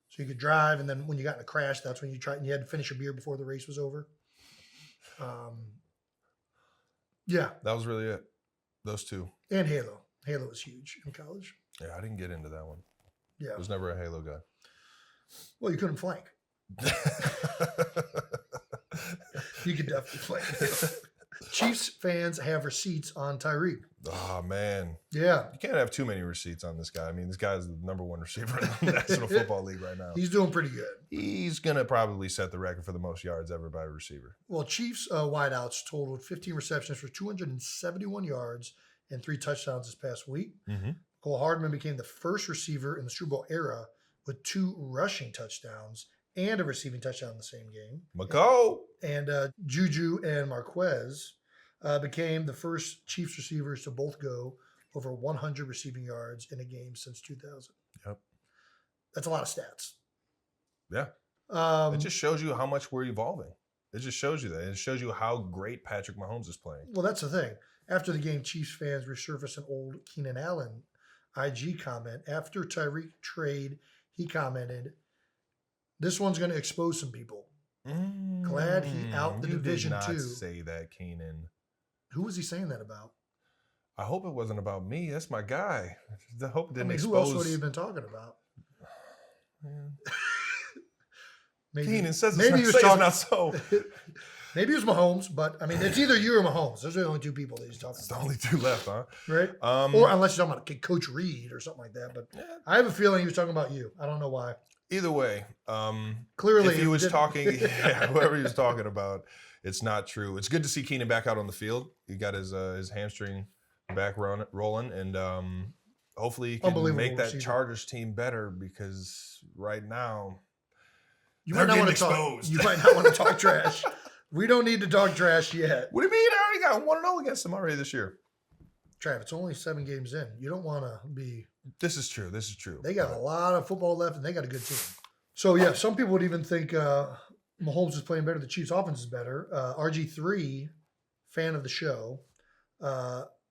Speaker 2: So you could drive, and then when you got in a crash, that's when you had to finish a beer before the race was over. Yeah.
Speaker 1: That was really it. Those two.
Speaker 2: And Halo. Halo was huge in college.
Speaker 1: Yeah, I didn't get into that one.
Speaker 2: Yeah.
Speaker 1: I was never a Halo guy.
Speaker 2: Well, you couldn't flank. You could definitely flank. Chiefs fans have receipts on Tyreek.
Speaker 1: Oh, man.
Speaker 2: Yeah.
Speaker 1: You can't have too many receipts on this guy. I mean, this guy's the number one receiver in the National Football League right now.
Speaker 2: He's doing pretty good.
Speaker 1: He's going to probably set the record for the most yards ever by a receiver.
Speaker 2: Well, Chiefs wideouts totaled 15 receptions for 271 yards and 3 touchdowns this past week.
Speaker 1: Mm-hmm.
Speaker 2: Cole Hardman became the first receiver in the Super Bowl era with 2 rushing touchdowns and a receiving touchdown in the same game. And Juju and Marquez became the first Chiefs receivers to both go over 100 receiving yards in a game since 2000.
Speaker 1: Yep.
Speaker 2: That's a lot of stats.
Speaker 1: Yeah. It just shows you how much we're evolving. It just shows you that. It shows you how great Patrick Mahomes is playing.
Speaker 2: Well, that's the thing. After the game, Chiefs fans resurfaced an old Keenan Allen IG comment. After Tyreek trade, he commented, "This one's going to expose some people. Glad he out the division too."
Speaker 1: You did not say that, Keenan.
Speaker 2: Who was he saying that about?
Speaker 1: I hope it wasn't about me. That's my guy. I hope it didn't expose.
Speaker 2: Who else would he have been talking about?
Speaker 1: Keenan says not so.
Speaker 2: Maybe it was Mahomes, but I mean, it's either you or Mahomes. Those are the only 2 people that he's talking about.
Speaker 1: It's the only 2 left, huh?
Speaker 2: Right? Or unless you're talking about Coach Reed or something like that. But I have a feeling he was talking about you. I don't know why.
Speaker 1: Either way,
Speaker 2: clearly
Speaker 1: if he was talking, whoever he was talking about, it's not true. It's good to see Keenan back out on the field. He got his hamstring back rolling, and hopefully he can
Speaker 2: Unbelievable
Speaker 1: make that
Speaker 2: receiver.
Speaker 1: Chargers team better, because right now
Speaker 2: You
Speaker 1: they're
Speaker 2: might not
Speaker 1: getting
Speaker 2: want to talk.
Speaker 1: exposed.
Speaker 2: You might not want to talk trash. We don't need to talk trash yet.
Speaker 1: What do you mean? I already got 1-0 against them already this year.
Speaker 2: Trav, it's only 7 games in. You don't want to be.
Speaker 1: This is true.
Speaker 2: They got a lot of football left, and they got a good team. So, yeah, some people would even think Mahomes is playing better. The Chiefs' offense is better. RG3, fan of the show,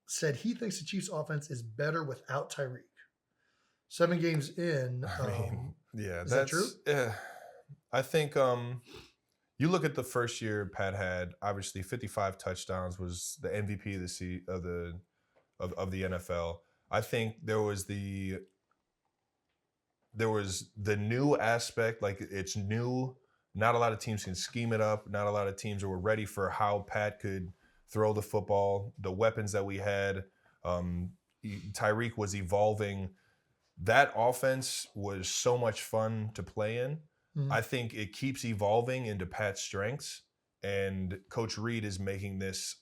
Speaker 2: said he thinks the Chiefs' offense is better without Tyreek. 7 games in.
Speaker 1: I mean, yeah,
Speaker 2: is that true?
Speaker 1: Yeah, I think you look at the first year Pat had, obviously 55 touchdowns, was the MVP of the NFL. I think there was the new aspect, like it's new. Not a lot of teams can scheme it up. Not a lot of teams were ready for how Pat could throw the football, the weapons that we had. Tyreek was evolving. That offense was so much fun to play in. Mm-hmm. I think it keeps evolving into Pat's strengths, and Coach Reid is making this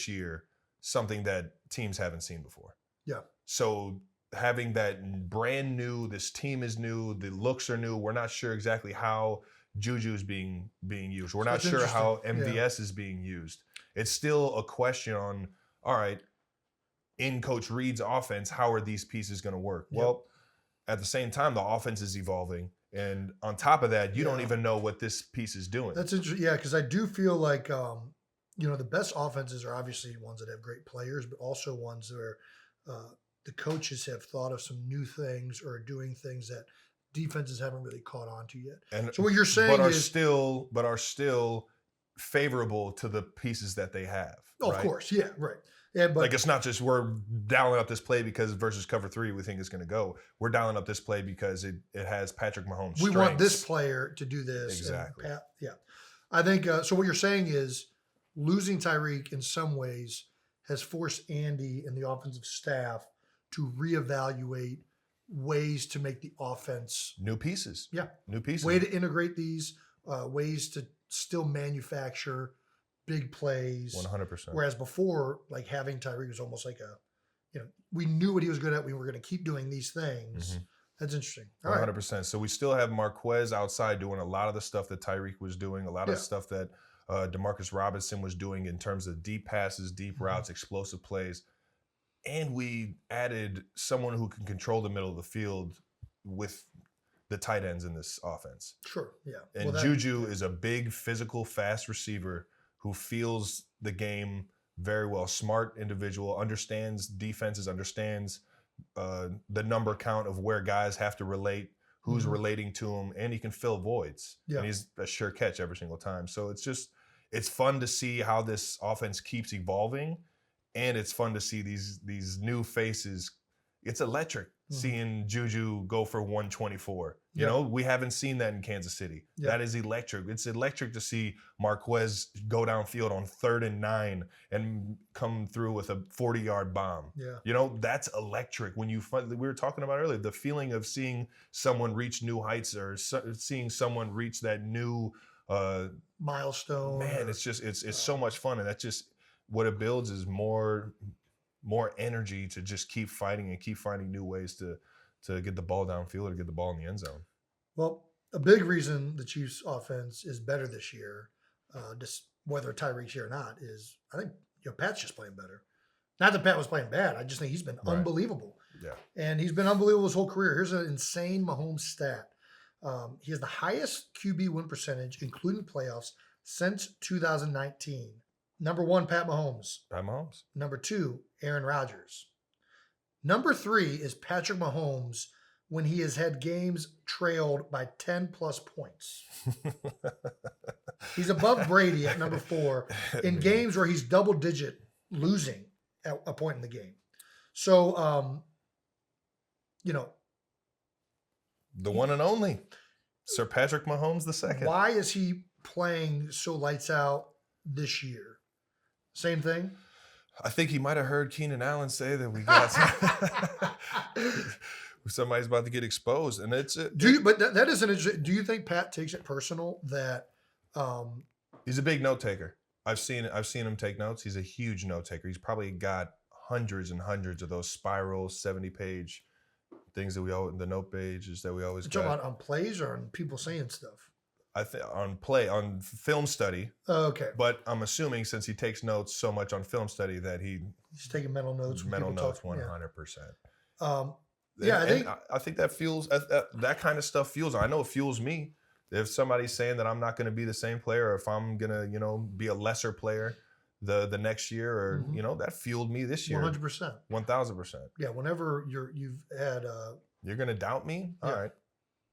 Speaker 1: year something that teams haven't seen before.
Speaker 2: Yeah.
Speaker 1: So having that brand new, this team is new, the looks are new. We're not sure exactly how Juju is being used. We're not sure how MVS is being used. It's still a question on, all right, in Coach Reid's offense, how are these pieces going to work? Yep. Well, at the same time, the offense is evolving. And on top of that, you don't even know what this piece is doing.
Speaker 2: That's interesting. Yeah, because I do feel like, the best offenses are obviously ones that have great players, but also ones where the coaches have thought of some new things or are doing things that defenses haven't really caught on to yet. And so what you're saying
Speaker 1: are still favorable to the pieces that they have.
Speaker 2: Oh, right? Of course, yeah, right. Yeah, but
Speaker 1: like it's not just we're dialing up this play because versus cover 3 we think it's going to go. We're dialing up this play because it has Patrick Mahomes.
Speaker 2: We want this player to do this.
Speaker 1: Exactly.
Speaker 2: Yeah, I think so. What you're saying is losing Tyreek in some ways has forced Andy and the offensive staff to reevaluate ways to make the offense
Speaker 1: new pieces.
Speaker 2: Yeah,
Speaker 1: new pieces.
Speaker 2: Way to integrate these ways to still manufacture big plays.
Speaker 1: 100%.
Speaker 2: Whereas before, like having Tyreek was almost like we knew what he was good at. We were going to keep doing these things. Mm-hmm. That's interesting.
Speaker 1: 100%. Right. So we still have Marquez outside doing a lot of the stuff that Tyreek was doing, a lot of stuff that Demarcus Robinson was doing in terms of deep passes, deep routes, explosive plays. And we added someone who can control the middle of the field with the tight ends in this offense.
Speaker 2: Sure, yeah.
Speaker 1: And Juju is a big, physical, fast receiver who feels the game very well. Smart individual, understands defenses, understands the number count of where guys have to relate, who's relating to him, and he can fill voids. Yeah. And he's a sure catch every single time. So it's fun to see how this offense keeps evolving. And it's fun to see these new faces. It's electric seeing Juju go for 124. You know, we haven't seen that in Kansas City. That is electric. It's electric to see Marquez go downfield on 3rd and 9 and come through with a 40-yard bomb. Yeah. You know, that's electric. When we were talking about earlier, the feeling of seeing someone reach new heights or seeing someone reach that new
Speaker 2: milestone.
Speaker 1: Man, it's so much fun, and that's just what it builds is more energy to just keep fighting and keep finding new ways to get the ball downfield or get the ball in the end zone.
Speaker 2: Well, a big reason the Chiefs' offense is better this year, just whether Tyreek's here or not, is I think Pat's just playing better. Not that Pat was playing bad. I just think he's been unbelievable. Yeah, and he's been unbelievable his whole career. Here's an insane Mahomes stat. He has the highest QB win percentage, including playoffs, since 2019. Number 1, Pat Mahomes.
Speaker 1: Pat Mahomes.
Speaker 2: Number 2, Aaron Rodgers. Number 3 is Patrick Mahomes when he has had games trailed by 10 plus points. He's above Brady at number 4 in games where he's double digit losing at a point in the game. So,
Speaker 1: the one and only Sir Patrick Mahomes II.
Speaker 2: Why is he playing so lights out this year? Same thing?
Speaker 1: I think he might have heard Keenan Allen say that we got somebody's about to get exposed, and it's.
Speaker 2: But that is an interesting. Do you think Pat takes it personal that?
Speaker 1: He's a big note taker. I've seen him take notes. He's a huge note taker. He's probably got hundreds and hundreds of those spiral 70-page things that the note pages that we always
Speaker 2: You're talking
Speaker 1: got.
Speaker 2: about on plays or on people saying stuff?
Speaker 1: I think on film study.
Speaker 2: Oh, okay.
Speaker 1: But I'm assuming since he takes notes so much on film study that he's
Speaker 2: taking mental notes.
Speaker 1: Mental notes 100%.
Speaker 2: Yeah,
Speaker 1: I think that fuels that kind of stuff fuels. I know it fuels me. If somebody's saying that I'm not going to be the same player, or if I'm going to be a lesser player the next year, or that fueled me this year.
Speaker 2: 100%.
Speaker 1: 1000%.
Speaker 2: Yeah, whenever you've had
Speaker 1: you're going to doubt me? All right.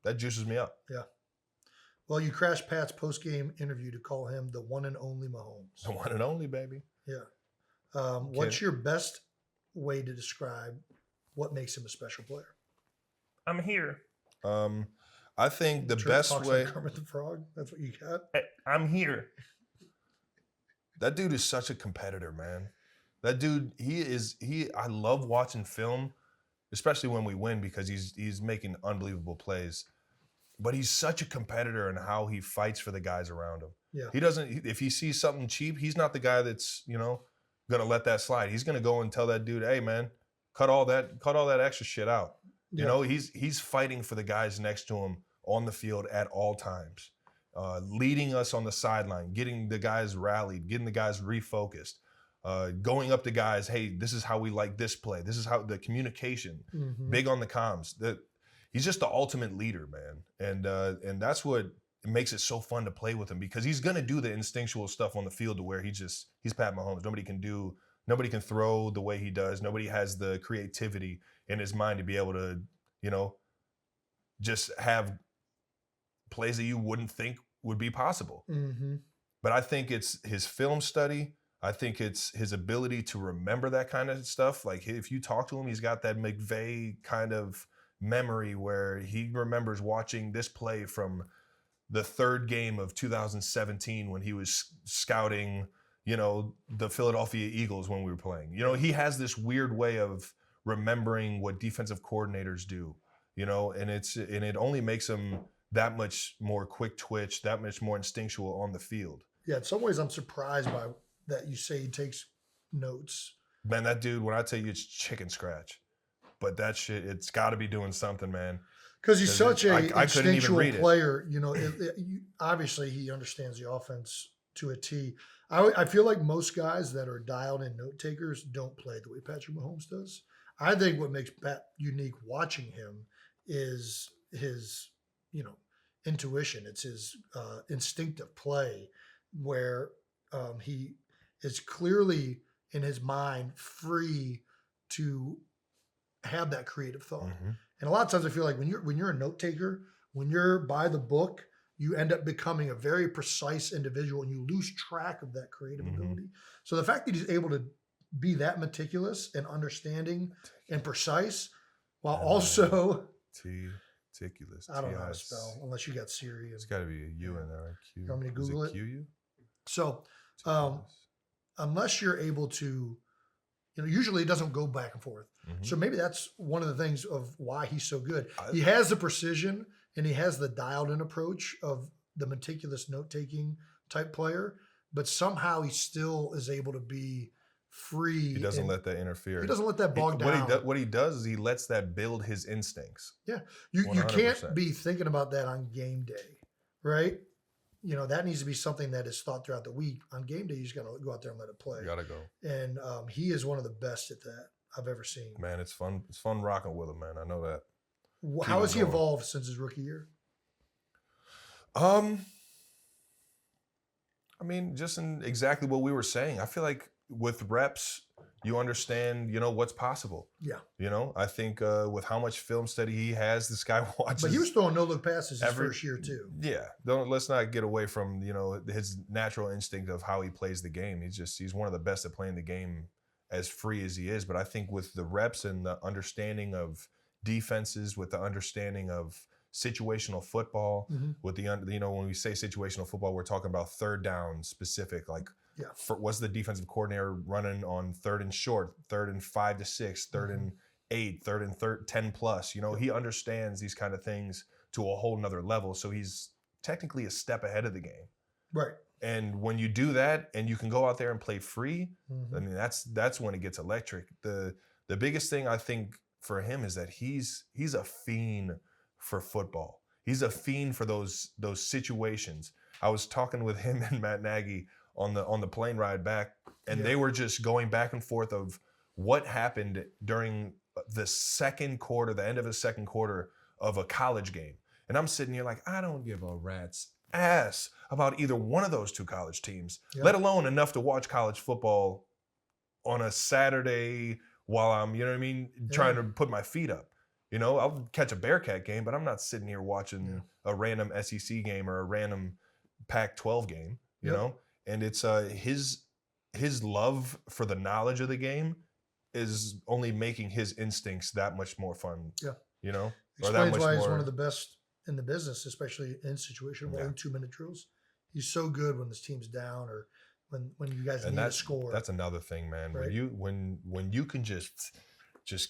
Speaker 1: That juices me up.
Speaker 2: Yeah. Well, you crashed Pat's post-game interview to call him the one and only Mahomes.
Speaker 1: The one and only, baby.
Speaker 2: Yeah. What's your best way to describe what makes him a special player?
Speaker 1: I'm here. I think the best way.
Speaker 2: Like Kermit the Frog. That's what you got.
Speaker 1: I'm here. That dude is such a competitor, man. That dude, I love watching film, especially when we win, because he's making unbelievable plays. But he's such a competitor in how he fights for the guys around him.
Speaker 2: Yeah.
Speaker 1: He doesn't, if he sees something cheap, he's not the guy that's, gonna let that slide. He's gonna go and tell that dude, hey man, cut all that extra shit out.
Speaker 2: Yeah.
Speaker 1: He's fighting for the guys next to him on the field at all times. Leading us on the sideline, getting the guys rallied, getting the guys refocused, going up to guys, hey, this is how we like this play. This is how the communication, big on the comms. He's just the ultimate leader, man. And that's what makes it so fun to play with him, because he's going to do the instinctual stuff on the field to where he's Pat Mahomes. Nobody can throw the way he does. Nobody has the creativity in his mind to be able to, just have plays that you wouldn't think would be possible. But I think it's his film study. I think it's his ability to remember that kind of stuff. Like if you talk to him, he's got that McVay kind of memory where he remembers watching this play from the third game of 2017 when he was scouting, the Philadelphia Eagles when we were playing. He has this weird way of remembering what defensive coordinators do, and it only makes him that much more quick twitch, that much more instinctual on the field.
Speaker 2: Yeah, in some ways I'm surprised by that you say he takes notes.
Speaker 1: Man, that dude, when I tell you it's chicken scratch, but that shit, it's got to be doing something, man.
Speaker 2: Because he's such a instinctual player. Obviously he understands the offense to a T. I feel like most guys that are dialed in note takers don't play the way Patrick Mahomes does. I think what makes Pat unique watching him is his, intuition. It's his instinctive play where he is clearly in his mind free to have that creative thought. And a lot of times I feel like when you're a note taker, when you're by the book, you end up becoming a very precise individual and you lose track of that creative ability. So the fact that he's able to be that meticulous and understanding and precise while also
Speaker 1: meticulous.
Speaker 2: I don't know how to spell unless you got Siri.
Speaker 1: It's got to be a U in there. Right? Q.
Speaker 2: You want me to Google it?
Speaker 1: Q-U?
Speaker 2: So unless you're able to, usually it doesn't go back and forth. So maybe that's one of the things of why he's so good. He has the precision and he has the dialed in approach of the meticulous note-taking type player, but somehow he still is able to be free.
Speaker 1: He doesn't let that interfere.
Speaker 2: He doesn't let that bog down.
Speaker 1: What he does is he lets that build his instincts.
Speaker 2: Yeah. You can't be thinking about that on game day, right? That needs to be something that is thought throughout the week. On game day, you just got to go out there and let it play.
Speaker 1: You got to go.
Speaker 2: And he is one of the best at that I've ever seen.
Speaker 1: Man, it's fun. It's fun rocking with him, man. I know that.
Speaker 2: How has he evolved since his rookie year?
Speaker 1: Just in exactly what we were saying. I feel like with reps, you understand, what's possible.
Speaker 2: Yeah.
Speaker 1: I think with how much film study he has, this guy watches.
Speaker 2: But he was throwing no-look passes his first year too.
Speaker 1: Yeah. Let's not get away from, his natural instinct of how he plays the game. He's one of the best at playing the game as free as he is. But I think with the reps and the understanding of defenses, with the understanding of situational football, with the when we say situational football, we're talking about third down specific, like what's the defensive coordinator running on third and short, third and 5 to 6, third and 8, third and 10 plus. He understands these kind of things to a whole nother level. So he's technically a step ahead of the game.
Speaker 2: Right.
Speaker 1: And when you do that and you can go out there and play free,
Speaker 2: Mhm.
Speaker 1: I mean, that's when it gets electric. The biggest thing I think for him is that he's a fiend for football. He's a fiend for those situations. I was talking with him and Matt Nagy on the plane ride back, and they were just going back and forth of what happened during the second quarter, the end of the second quarter of a college game. And I'm sitting here like, I don't give a rat's ass about either one of those two college teams, let alone enough to watch college football on a Saturday while I'm, you know what I mean, trying to put my feet up. You know, I'll catch a Bearcat game, but I'm not sitting here watching a random SEC game or a random Pac-12 game, you know? And it's his love for the knowledge of the game is only making his instincts that much more fun. Yeah. You know?
Speaker 2: Explains why he's one of the best in the business, especially in situational 2-minute drills. He's so good when this team's down or when you guys need a score.
Speaker 1: That's another thing, man. Right? When you can just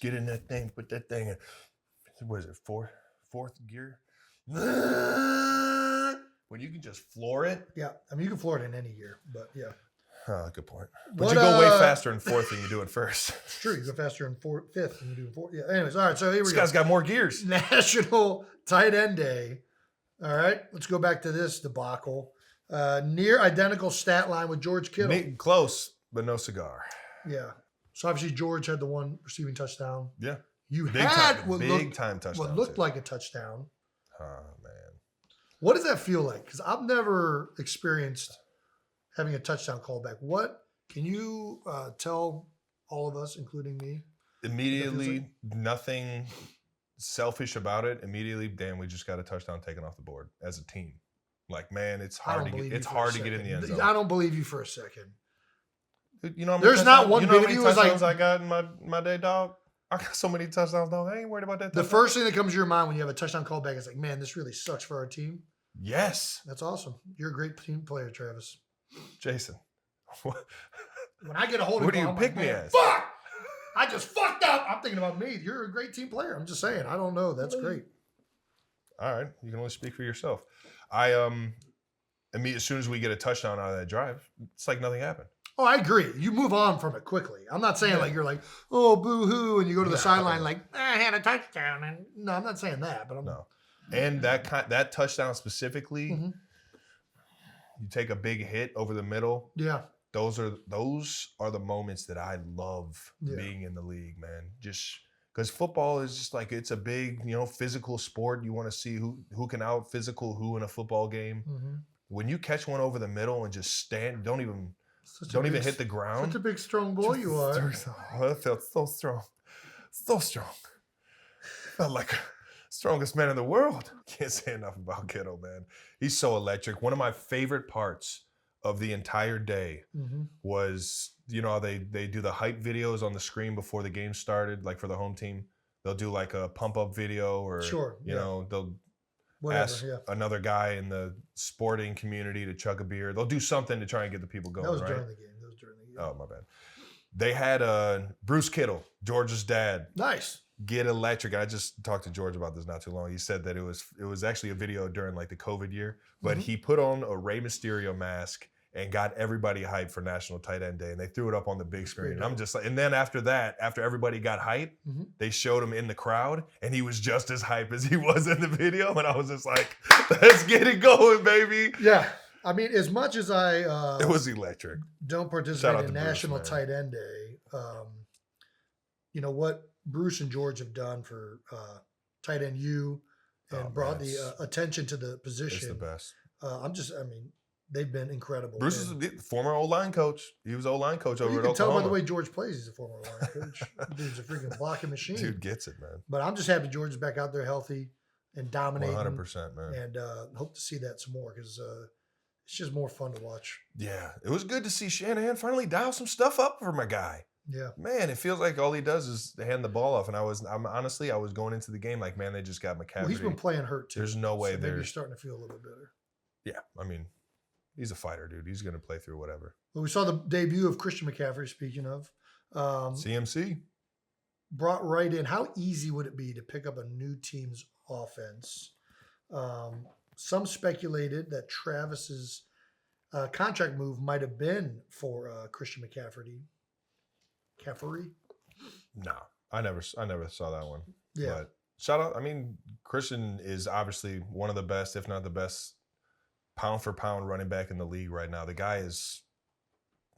Speaker 1: get in that thing, put that thing in, what is it, fourth gear? When you can just floor it.
Speaker 2: Yeah. I mean, you can floor it in any gear, but yeah.
Speaker 1: Good point. But you go way faster in fourth than you do in first.
Speaker 2: It's true. You go faster in fifth than you do in fourth. Yeah. Anyways, all right. So here we go.
Speaker 1: This guy's got more gears.
Speaker 2: National Tight End Day. All right. Let's go back to this debacle. Near identical stat line with George Kittle.
Speaker 1: Close, but no cigar.
Speaker 2: Yeah. So obviously George had the one receiving touchdown.
Speaker 1: Yeah.
Speaker 2: You
Speaker 1: big
Speaker 2: had
Speaker 1: time,
Speaker 2: what
Speaker 1: touchdown.
Speaker 2: Looked like a touchdown.
Speaker 1: Oh, man.
Speaker 2: What does that feel like? Because I've never experienced having a touchdown call back. What can you tell all of us, including me?
Speaker 1: Immediately, nothing selfish about it. Immediately, damn, we just got a touchdown taken off the board as a team. Like, man, it's hard to get in the end zone.
Speaker 2: I don't believe you for a second.
Speaker 1: You know,
Speaker 2: there's not one bit of you
Speaker 1: touchdowns I got in my day, dog. I got so many touchdowns, dog. I ain't worried about that.
Speaker 2: The first thing that comes to your mind when you have a touchdown call back is like, man, this really sucks for our team.
Speaker 1: Yes.
Speaker 2: That's awesome. You're a great team player, Travis.
Speaker 1: Jason.
Speaker 2: When I get a hold of you,
Speaker 1: what do you pick me as?
Speaker 2: Fuck! I just fucked up. I'm thinking about me. You're a great team player. I'm just saying. I don't know. That's great.
Speaker 1: All right. You can only speak for yourself. I as soon as we get a touchdown out of that drive, it's like nothing happened.
Speaker 2: Oh, I agree. You move on from it quickly. I'm not saying like you're like, oh, boo-hoo, and you go to the sideline like, I had a touchdown. And no, I'm not saying that, but
Speaker 1: no. And that touchdown specifically, you take a big hit over the middle.
Speaker 2: Yeah.
Speaker 1: Those are the moments that I love being in the league, man. Just because football is just like, it's a big, physical sport. You want to see who can out physical who in a football game. Mm-hmm. When you catch one over the middle and just stand, don't even hit the ground.
Speaker 2: Such a big, strong boy you are.
Speaker 1: Oh, that felt so strong. So strong. Felt like strongest man in the world. Can't say enough about Kittle, man. He's so electric. One of my favorite parts of the entire day was, they do the hype videos on the screen before the game started, like for the home team. They'll do like a pump-up video or, they'll ask another guy in the sporting community to chug a beer. They'll do something to try and get the people going,
Speaker 2: That was
Speaker 1: right?
Speaker 2: during the game.
Speaker 1: Oh, my bad. They had Bruce Kittle, George's dad.
Speaker 2: Nice.
Speaker 1: Get electric. I just talked to George about this not too long. He said that it was actually a video during like the COVID year, but he put on a Rey Mysterio mask and got everybody hyped for National Tight End Day, and they threw it up on the big screen. And I'm just like, and then after that, after everybody got hyped, they showed him in the crowd, and he was just as hyped as he was in the video, and I was just like, let's get it going, baby.
Speaker 2: Yeah. I mean, as much as I
Speaker 1: it was electric.
Speaker 2: Don't participate in National Tight End Day, what Bruce and George have done for Tight End U and brought the attention to the position.
Speaker 1: It's the best.
Speaker 2: They've been incredible.
Speaker 1: Bruce is a former O-line coach. He was O-line coach over at Oklahoma. You can tell
Speaker 2: by the way George plays, he's a former O-line coach. Dude's a freaking blocking machine.
Speaker 1: Dude gets it, man.
Speaker 2: But I'm just happy George is back out there healthy and dominating.
Speaker 1: 100%, man.
Speaker 2: And hope to see that some more because it's just more fun to watch.
Speaker 1: Yeah. It was good to see Shanahan finally dial some stuff up for my guy.
Speaker 2: Yeah.
Speaker 1: Man, it feels like all he does is hand the ball off. And I was going into the game like, man, they just got McCaffrey.
Speaker 2: Well, he's been playing hurt too.
Speaker 1: There's no way
Speaker 2: maybe you're starting to feel a little bit better.
Speaker 1: Yeah. I mean, he's a fighter, dude. He's going to play through whatever.
Speaker 2: Well, we saw the debut of Christian McCaffrey, speaking of.
Speaker 1: CMC.
Speaker 2: Brought right in. How easy would it be to pick up a new team's offense? Some speculated that Travis's contract move might have been for Christian McCaffrey.
Speaker 1: No, I never saw that one.
Speaker 2: Yeah.
Speaker 1: But shout out. I mean, Christian is obviously one of the best, if not the best, pound for pound running back in the league right now. The guy is,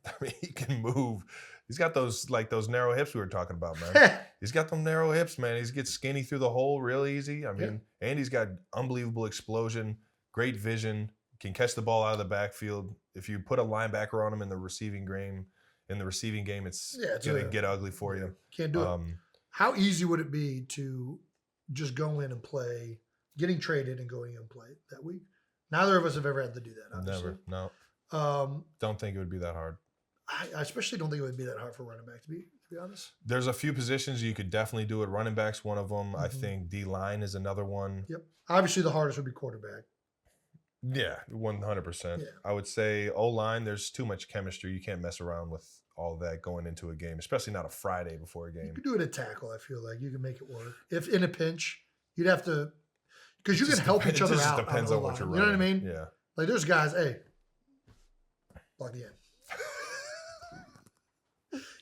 Speaker 1: I mean, he can move. He's got those narrow hips we were talking about, man. He's got them narrow hips, man. He gets skinny through the hole real easy. I mean, and he's got unbelievable explosion, great vision, can catch the ball out of the backfield. If you put a linebacker on him in the receiving game, it's going to get ugly for you.
Speaker 2: Can't do it. How easy would it be to just go in and play, getting traded and going in and play that week? Neither of us have ever had to do that, obviously.
Speaker 1: Never, no. Don't think it would be that hard.
Speaker 2: I especially don't think it would be that hard for running back, to be honest.
Speaker 1: There's a few positions you could definitely do it. Running back's one of them. I think D-line is another one.
Speaker 2: Yep. Obviously, the hardest would be quarterback.
Speaker 1: Yeah, 100%. Yeah. I would say O-line, there's too much chemistry. You can't mess around with all of that going into a game, especially not a Friday before a game.
Speaker 2: You could do it at tackle, I feel like. You can make it work. If in a pinch, you'd have to – because you can help each other out. It just
Speaker 1: depends on what you're running.
Speaker 2: You know what I mean?
Speaker 1: Yeah.
Speaker 2: Like there's guys, hey, plug the end.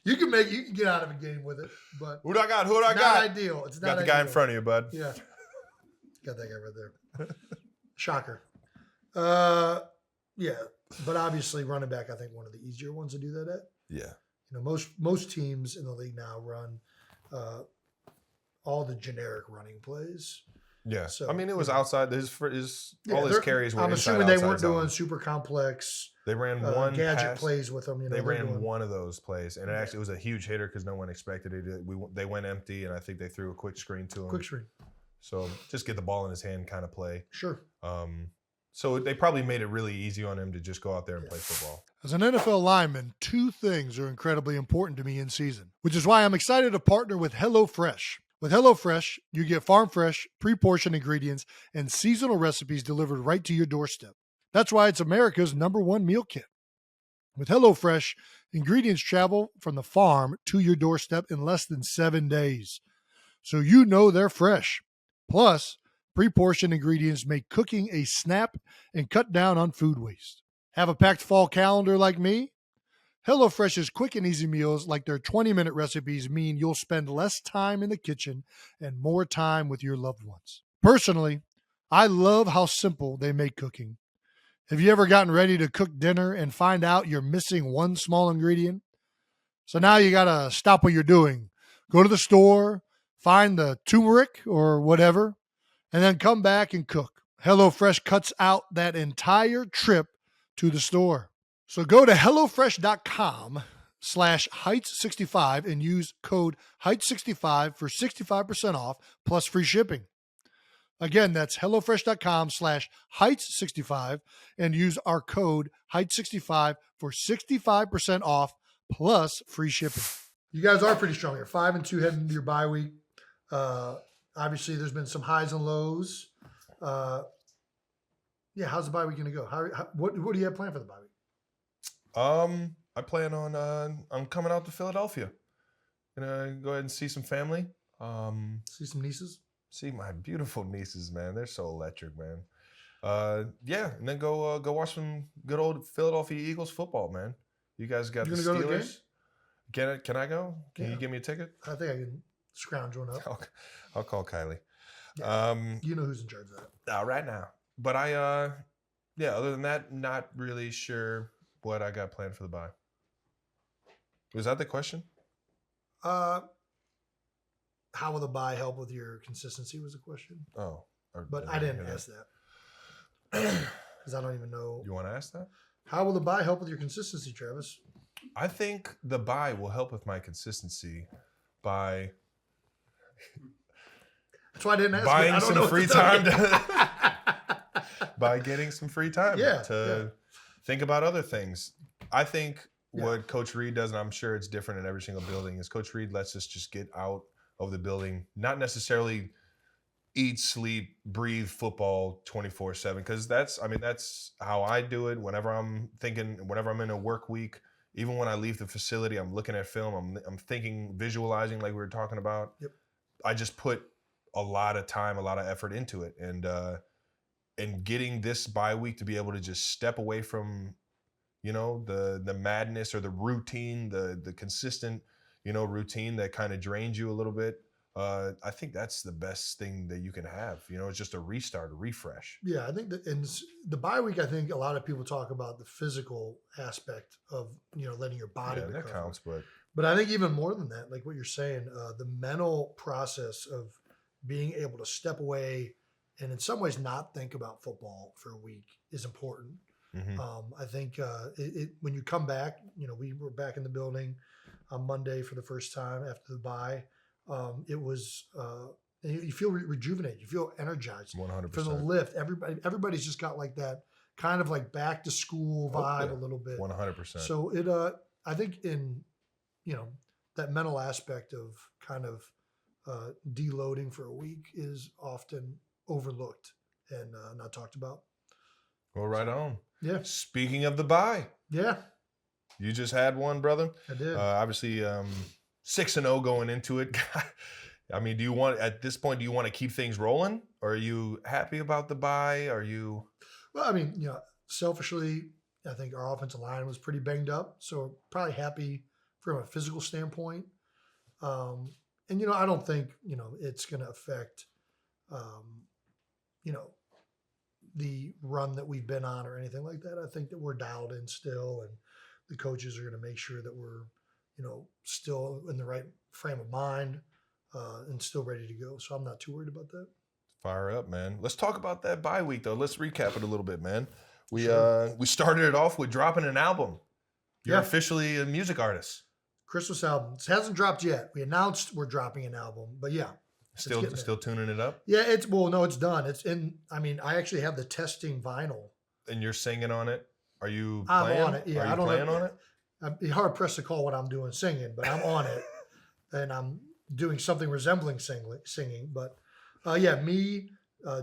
Speaker 2: You can get out of a game with it, but
Speaker 1: who do I got? It's
Speaker 2: not ideal. It's not
Speaker 1: got the guy in front of you, bud.
Speaker 2: Yeah, got that guy right there. Shocker. Yeah, but obviously running back, I think one of the easier ones to do that at.
Speaker 1: Yeah.
Speaker 2: You know, most teams in the league now run all the generic running plays.
Speaker 1: Yeah. So, I mean, it was outside his carries were
Speaker 2: I'm
Speaker 1: inside,
Speaker 2: assuming they weren't
Speaker 1: zone.
Speaker 2: doing super complex.
Speaker 1: They ran one
Speaker 2: gadget plays with them. You know,
Speaker 1: they ran one of those plays, and it was a huge hitter because no one expected it. They went empty, and I think they threw a quick screen to him.
Speaker 2: Quick screen.
Speaker 1: So just get the ball in his hand kind of play.
Speaker 2: Sure.
Speaker 1: So they probably made it really easy on him to just go out there and play football.
Speaker 3: As an NFL lineman, two things are incredibly important to me in season, which is why I'm excited to partner with HelloFresh. With HelloFresh, you get farm-fresh, pre-portioned ingredients and seasonal recipes delivered right to your doorstep. That's why it's America's #1 meal kit. With HelloFresh, ingredients travel from the farm to your doorstep in less than 7 days, so you know they're fresh. Plus, pre-portioned ingredients make cooking a snap and cut down on food waste. Have a packed fall calendar like me? HelloFresh's quick and easy meals like their 20-minute recipes mean you'll spend less time in the kitchen and more time with your loved ones. Personally, I love how simple they make cooking. Have you ever gotten ready to cook dinner and find out you're missing one small ingredient? So now you got to stop what you're doing, go to the store, find the turmeric or whatever, and then come back and cook. HelloFresh cuts out that entire trip to the store. So go to HelloFresh.com/Heights65 and use code Heights65 for 65% off plus free shipping. Again, that's HelloFresh.com/Heights65 and use our code Heights65 for 65% off plus free shipping.
Speaker 2: You guys are pretty strong here. 5-2 heading into your bye week. Obviously, there's been some highs and lows. How's the bye week going to go? What do you have planned for the bye week?
Speaker 1: I plan on I'm coming out to Philadelphia. Gonna go ahead and see some family.
Speaker 2: See some nieces.
Speaker 1: See my beautiful nieces, man. They're so electric, man. And then go watch some good old Philadelphia Eagles football, man. You guys got the Steelers.
Speaker 2: Go to the game?
Speaker 1: Can I go? Can you give me a ticket?
Speaker 2: I think I can scrounge one up.
Speaker 1: I'll call Kylie.
Speaker 2: Yeah. You know who's in charge of that.
Speaker 1: Right now. But other than that, not really sure what I got planned for the bye. Was that the question?
Speaker 2: How will the bye help with your consistency was the question.
Speaker 1: Oh.
Speaker 2: But I didn't ask that. Because I don't even know.
Speaker 1: You want to ask that?
Speaker 2: How will the bye help with your consistency, Travis?
Speaker 1: I think the bye will help with my consistency by
Speaker 2: that's why I didn't ask.
Speaker 1: Buying some free time by getting some free time to think about other things. I think what Coach Reed does, and I'm sure it's different in every single building, is Coach Reed lets us just get out of the building, not necessarily eat, sleep, breathe football 24/7, because that's how I do it. Whenever I'm in a work week, even when I leave the facility, I'm looking at film, I'm thinking, visualizing like we were talking about.
Speaker 2: Yep.
Speaker 1: I just put a lot of time, a lot of effort into it, and getting this bye week to be able to just step away from the madness or the routine, the consistent, routine that kind of drains you a little bit. I think that's the best thing that you can have. It's just a restart, a refresh.
Speaker 2: Yeah, I think that in the bye week, I think a lot of people talk about the physical aspect of letting your body recover.
Speaker 1: That counts,
Speaker 2: but I think even more than that, like what you're saying, the mental process of being able to step away and in some ways not think about football for a week is important.
Speaker 1: Mm-hmm.
Speaker 2: I think when you come back, we were back in the building on Monday for the first time after the bye. It was you feel rejuvenated, you feel energized
Speaker 1: 100%
Speaker 2: from the lift. Everybody's just got like that kind of like back to school vibe a little bit.
Speaker 1: 100%.
Speaker 2: So I think in that mental aspect of kind of deloading for a week is often overlooked and not talked about.
Speaker 1: Well, right on.
Speaker 2: Yeah.
Speaker 1: Speaking of the bye,
Speaker 2: yeah,
Speaker 1: you just had one, brother.
Speaker 2: I did.
Speaker 1: Obviously, 6-0 going into it. I mean, at this point, do you want to keep things rolling? Or are you happy about the bye? Are you?
Speaker 2: Well, I mean, selfishly, I think our offensive line was pretty banged up, so probably happy from a physical standpoint. And I don't think it's going to affect the run that we've been on or anything like that. I think that we're dialed in still, and the coaches are going to make sure that we're still in the right frame of mind and still ready to go. So I'm not too worried about that.
Speaker 1: Fire up, man. Let's talk about that bye week, though. Let's recap it a little bit, man. We started it off with dropping an album. You're officially a music artist.
Speaker 2: Christmas album. It hasn't dropped yet. We announced we're dropping an album, but yeah.
Speaker 1: Still tuning it up?
Speaker 2: Yeah, it's done. It's in, I actually have the testing vinyl.
Speaker 1: And you're singing on it? Are you playing?
Speaker 2: I'm on it. Yeah,
Speaker 1: Are you playing on it?
Speaker 2: I'd be hard pressed to call what I'm doing singing, but I'm on it. And I'm doing something resembling singing. But me,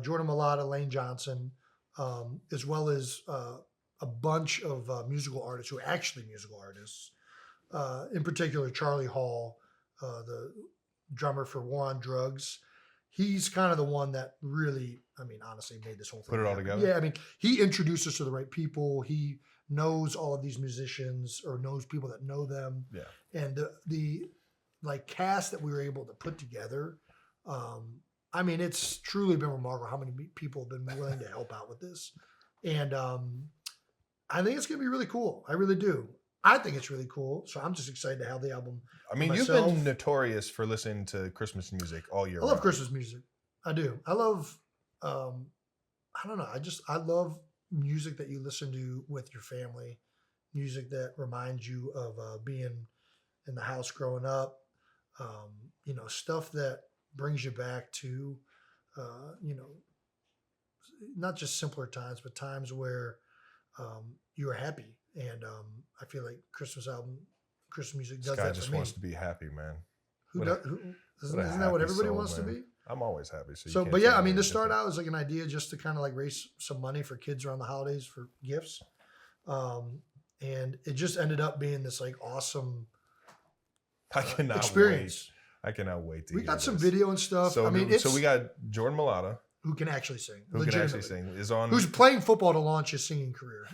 Speaker 2: Jordan Mailata, Lane Johnson, as well as a bunch of musical artists who are actually musical artists. In particular, Charlie Hall, the drummer for War on Drugs. He's kind of the one that really, honestly made this whole thing
Speaker 1: put it all
Speaker 2: happen.
Speaker 1: together.
Speaker 2: Yeah, he introduced us to the right people. He knows all of these musicians or knows people that know them.
Speaker 1: Yeah.
Speaker 2: And the cast that we were able to put together, it's truly been remarkable how many people have been willing to help out with this. And I think it's going to be really cool. I really do. I think it's really cool. So I'm just excited to have the album.
Speaker 1: You've been notorious for listening to Christmas music all year.
Speaker 2: I love Christmas music. I do. I love, I don't know. I love music that you listen to with your family, music that reminds you of being in the house growing up, stuff that brings you back to, not just simpler times, but times where you were happy. And I feel like Christmas music does that for me.
Speaker 1: This guy just wants to be happy, man.
Speaker 2: Isn't that what everybody wants to be?
Speaker 1: I'm always happy.
Speaker 2: To start out as like an idea just to kind of like raise some money for kids around the holidays for gifts. And it just ended up being this like awesome experience.
Speaker 1: I cannot wait to
Speaker 2: We got some video and stuff.
Speaker 1: So we got Jordan Mailata.
Speaker 2: Who can actually sing.
Speaker 1: Is on.
Speaker 2: Who's playing football to launch his singing career.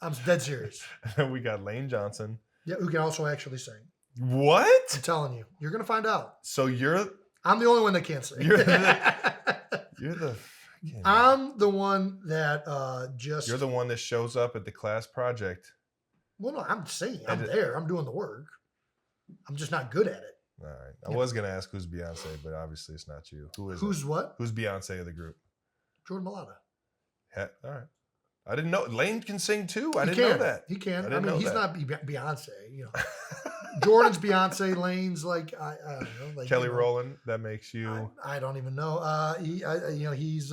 Speaker 2: I'm dead serious.
Speaker 1: We got Lane Johnson.
Speaker 2: Yeah, who can also actually sing.
Speaker 1: What?
Speaker 2: I'm telling you. You're going to find out.
Speaker 1: So
Speaker 2: I'm the only one that can't sing. I'm the one that
Speaker 1: You're the one that shows up at the class project.
Speaker 2: Well, no, I'm singing. I'm there. I'm doing the work. I'm just not good at it.
Speaker 1: All right. I was going to ask who's Beyonce, but obviously it's not you. Who is
Speaker 2: Who's
Speaker 1: it?
Speaker 2: what?
Speaker 1: Who's Beyonce of the group?
Speaker 2: Jordan Mailata.
Speaker 1: All right. I didn't know. Lane can sing too? I didn't know that.
Speaker 2: He can.
Speaker 1: He's
Speaker 2: not Beyonce. Jordan's Beyonce. Lane's like, I don't know. Like,
Speaker 1: Kelly Rowland, that makes you.
Speaker 2: I don't even know. He's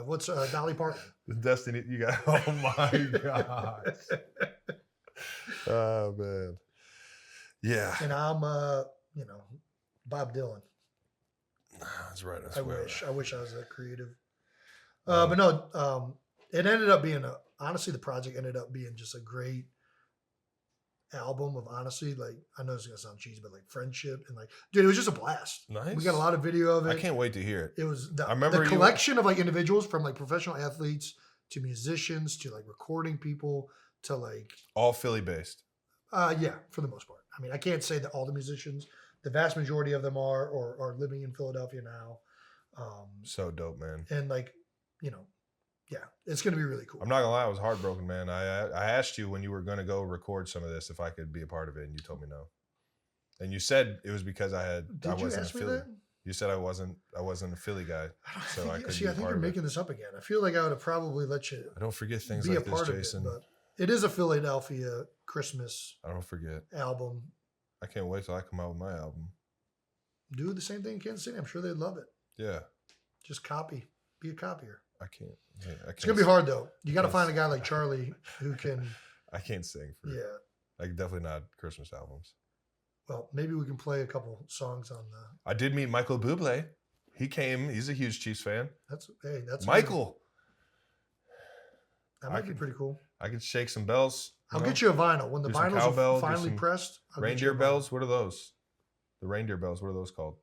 Speaker 2: what's Dolly Parton?
Speaker 1: Destiny, you got. Oh my gosh. Oh man. Yeah.
Speaker 2: And I'm Bob Dylan.
Speaker 1: That's right.
Speaker 2: I wish I was that creative. But no, it ended up being honestly, the project ended up being just a great album of honestly, like, I know it's gonna sound cheesy, but like friendship and like, dude, it was just a blast.
Speaker 1: Nice.
Speaker 2: We got a lot of video of it.
Speaker 1: I can't wait to hear it.
Speaker 2: It was
Speaker 1: I remember
Speaker 2: the collection of like individuals from like professional athletes to musicians to like recording people to like
Speaker 1: All Philly based.
Speaker 2: yeah, for the most part. I mean, I can't say that all the musicians, the vast majority of them are living in Philadelphia now.
Speaker 1: So dope, man.
Speaker 2: And like, you know, yeah, it's going to be really cool.
Speaker 1: I'm not gonna lie, I was heartbroken, man. I asked you when you were gonna go record some of this if I could be a part of it, and you told me no. And you said it was because I wasn't a Philly. You said I wasn't a Philly guy, so I couldn't be a
Speaker 2: I think
Speaker 1: part
Speaker 2: you're
Speaker 1: of
Speaker 2: making this up again. I feel like I would have probably let you.
Speaker 1: I don't forget things
Speaker 2: be
Speaker 1: like
Speaker 2: a part
Speaker 1: this, Jason.
Speaker 2: of it, but it is a Philadelphia Christmas
Speaker 1: I don't forget.
Speaker 2: album.
Speaker 1: I can't wait till I come out with my album.
Speaker 2: Do the same thing in Kansas City. I'm sure they'd love it.
Speaker 1: Yeah.
Speaker 2: Just copy. Be a copier.
Speaker 1: I can't. Yeah,
Speaker 2: It's gonna be hard though. You got to find a guy like Charlie who can.
Speaker 1: I can't sing for.
Speaker 2: Yeah.
Speaker 1: Like definitely not Christmas albums.
Speaker 2: Well, maybe we can play a couple songs on the.
Speaker 1: I did meet Michael Bublé. He came. He's a huge Chiefs fan.
Speaker 2: That's
Speaker 1: Michael.
Speaker 2: That might be pretty cool.
Speaker 1: I could shake some bells.
Speaker 2: I'll get you a vinyl when the vinyls are finally pressed.
Speaker 1: Reindeer bells. What are those? The reindeer bells. What are those called?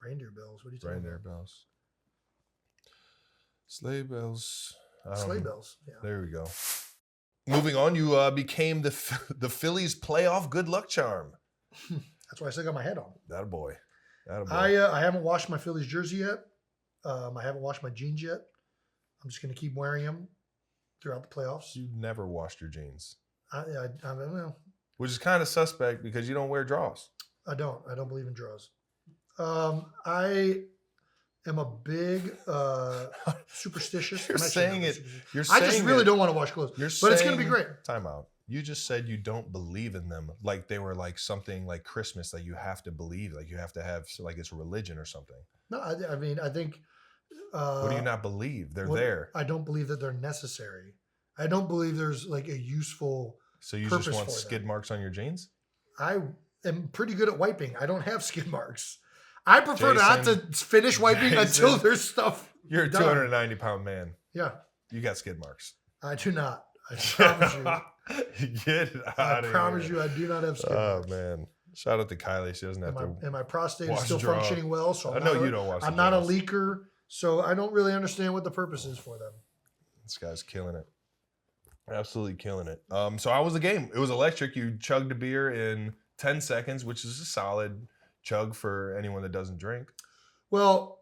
Speaker 2: Reindeer bells. What are you talking
Speaker 1: Reindeer bells. Sleigh bells.
Speaker 2: Sleigh bells. Yeah.
Speaker 1: There we go. Moving on, you became the Phillies playoff good luck charm.
Speaker 2: That's why I still got my head on.
Speaker 1: That a boy.
Speaker 2: I haven't washed my Phillies jersey yet. I haven't washed my jeans yet. I'm just going to keep wearing them throughout the playoffs.
Speaker 1: You never washed your jeans.
Speaker 2: I don't know.
Speaker 1: Which is kind of suspect because you don't wear draws.
Speaker 2: I don't believe in draws. I am a big superstitious.
Speaker 1: You're saying it.
Speaker 2: I just really don't want to wash clothes. But it's going to be great.
Speaker 1: Time out. You just said you don't believe in them, like they were like something like Christmas that you have to believe, like you have to have, like it's religion or something.
Speaker 2: No, I mean, I think.
Speaker 1: What do you not believe? They're there.
Speaker 2: I don't believe that they're necessary. I don't believe there's like a useful.
Speaker 1: So you just want skid marks on your jeans?
Speaker 2: I am pretty good at wiping. I don't have skid marks. I prefer not to finish wiping until there's stuff.
Speaker 1: You're a 290-pound man.
Speaker 2: Yeah.
Speaker 1: You got skid marks.
Speaker 2: I do not. I promise you.
Speaker 1: Get out of here.
Speaker 2: I promise you, I do not have skid marks.
Speaker 1: Oh, man. Shout out to Kylie. She doesn't have to.
Speaker 2: And my prostate is still functioning well. So
Speaker 1: I know you don't watch.
Speaker 2: I'm not a leaker, so I don't really understand what the purpose is for them.
Speaker 1: This guy's killing it. Absolutely killing it. So how was the game? It was electric. You chugged a beer in 10 seconds, which is a solid chug for anyone that doesn't drink.
Speaker 2: Well,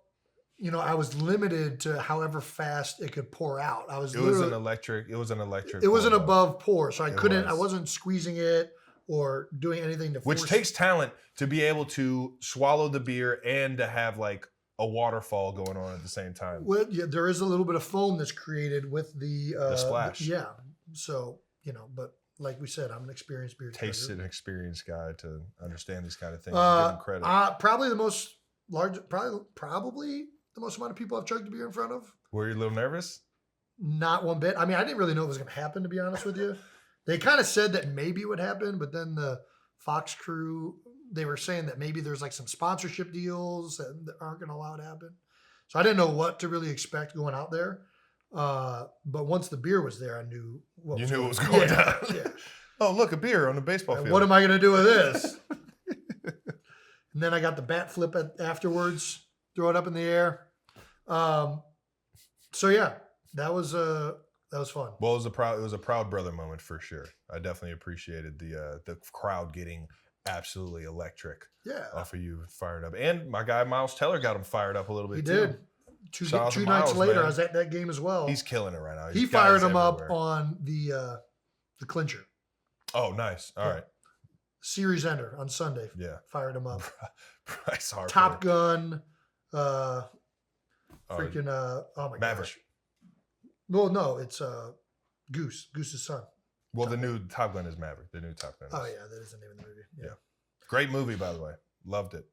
Speaker 2: you know, I was limited to however fast it could pour out. It was an electric.
Speaker 1: It was
Speaker 2: an above pour, so I wasn't squeezing it or doing anything to force.
Speaker 1: Which takes talent to be able to swallow the beer and to have like a waterfall going on at the same time.
Speaker 2: Well, yeah, there is a little bit of foam that's created with the
Speaker 1: splash.
Speaker 2: Yeah. So, you know, but like we said, I'm an experienced beer
Speaker 1: tasted and experienced guy to understand these kind of things. Give him credit.
Speaker 2: Probably the most amount of people I've chugged a beer in front of.
Speaker 1: Were you a little nervous?
Speaker 2: Not one bit. I mean, I didn't really know it was going to happen, to be honest with you. They kind of said that maybe it would happen, but then the Fox crew, they were saying that maybe there's like some sponsorship deals that aren't going to allow it to happen. So I didn't know what to really expect going out there. But once the beer was there, I knew what was going down. Yeah.
Speaker 1: Oh, look, a beer on the baseball field.
Speaker 2: What am I going to do with this? And then I got the bat flip afterwards, throw it up in the air. So yeah, that was fun.
Speaker 1: Well, it was a proud brother moment for sure. I definitely appreciated the crowd getting absolutely electric.
Speaker 2: Yeah,
Speaker 1: off of you fired up, and my guy Miles Teller got him fired up a little bit.
Speaker 2: He
Speaker 1: too.
Speaker 2: did. Two nights later, man. I was at that game as well.
Speaker 1: He's killing it right now.
Speaker 2: He fired him up on the clincher.
Speaker 1: Oh, nice. All right.
Speaker 2: Series ender on Sunday.
Speaker 1: Yeah.
Speaker 2: Fired him up.
Speaker 1: Bryce Harper.
Speaker 2: Top Gun. Oh my
Speaker 1: Maverick.
Speaker 2: gosh. Well, no, it's Goose. Goose's son.
Speaker 1: Well, the new Top Gun is Maverick. The new Top Gun.
Speaker 2: Oh yeah, that is the name of the movie. Yeah.
Speaker 1: Great movie, by the way. Loved it.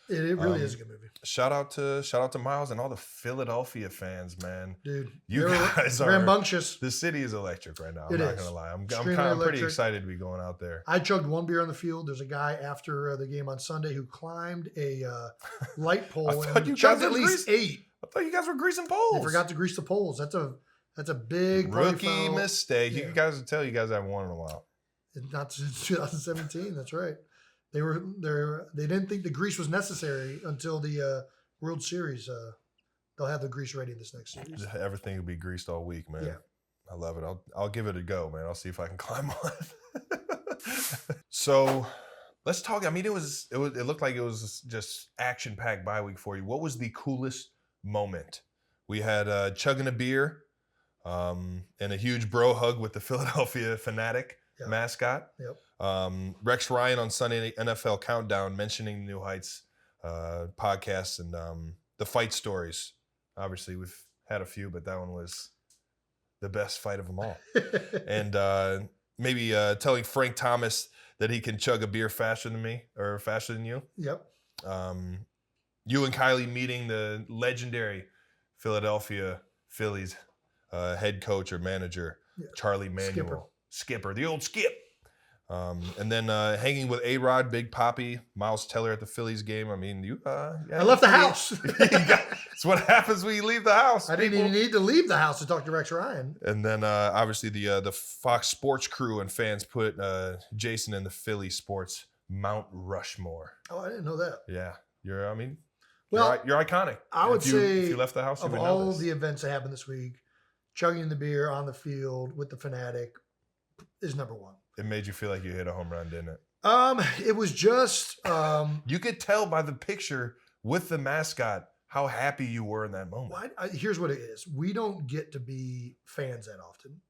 Speaker 2: It really is a good movie.
Speaker 1: Shout out to Miles and all the Philadelphia fans, man.
Speaker 2: Dude,
Speaker 1: you guys are
Speaker 2: rambunctious.
Speaker 1: The city is electric right now. I'm not gonna lie. I'm pretty excited to be going out there.
Speaker 2: I chugged one beer on the field. There's a guy after the game on Sunday who climbed a light pole and chugged at least 8.
Speaker 1: I thought you guys were greasing poles.
Speaker 2: They forgot to grease the poles. That's a big
Speaker 1: rookie mistake.
Speaker 2: Yeah.
Speaker 1: You guys will tell you guys haven't won in a while.
Speaker 2: Not since 2017. That's right. They didn't think the grease was necessary until the World Series they'll have the grease ready in this next series.
Speaker 1: Everything will be greased all week, man.
Speaker 2: Yeah.
Speaker 1: I love it. I'll give it a go, man. I'll see if I can climb on. So let's talk. I mean, it looked like it was just action-packed bye week for you. What was the coolest moment? We had chugging a beer and a huge bro hug with the Philadelphia Fanatic mascot.
Speaker 2: Yep.
Speaker 1: Rex Ryan on Sunday NFL Countdown mentioning New Heights podcast and the fight stories. Obviously, we've had a few, but that one was the best fight of them all. And maybe telling Frank Thomas that he can chug a beer faster than me or faster than you.
Speaker 2: Yep.
Speaker 1: You and Kylie meeting the legendary Philadelphia Phillies head coach or manager, Charlie Manuel. Skipper, the old Skip. And then hanging with A-Rod, Big Papi, Miles Teller at the Phillies game. I mean,
Speaker 2: I left the house.
Speaker 1: It's what happens when you leave the house.
Speaker 2: I didn't even need to leave the house to talk to Rex Ryan.
Speaker 1: And then obviously the Fox Sports crew and fans put Jason in the Philly Sports Mount Rushmore.
Speaker 2: Oh, I didn't know that.
Speaker 1: Yeah, you're iconic.
Speaker 2: I would say
Speaker 1: if you left the house,
Speaker 2: of all the events that happened this week, chugging the beer on the field with the Fanatic is number one.
Speaker 1: It made you feel like you hit a home run, didn't it?
Speaker 2: It was just
Speaker 1: you could tell by the picture with the mascot how happy you were in that moment.
Speaker 2: Here's what it is. We don't get to be fans that often.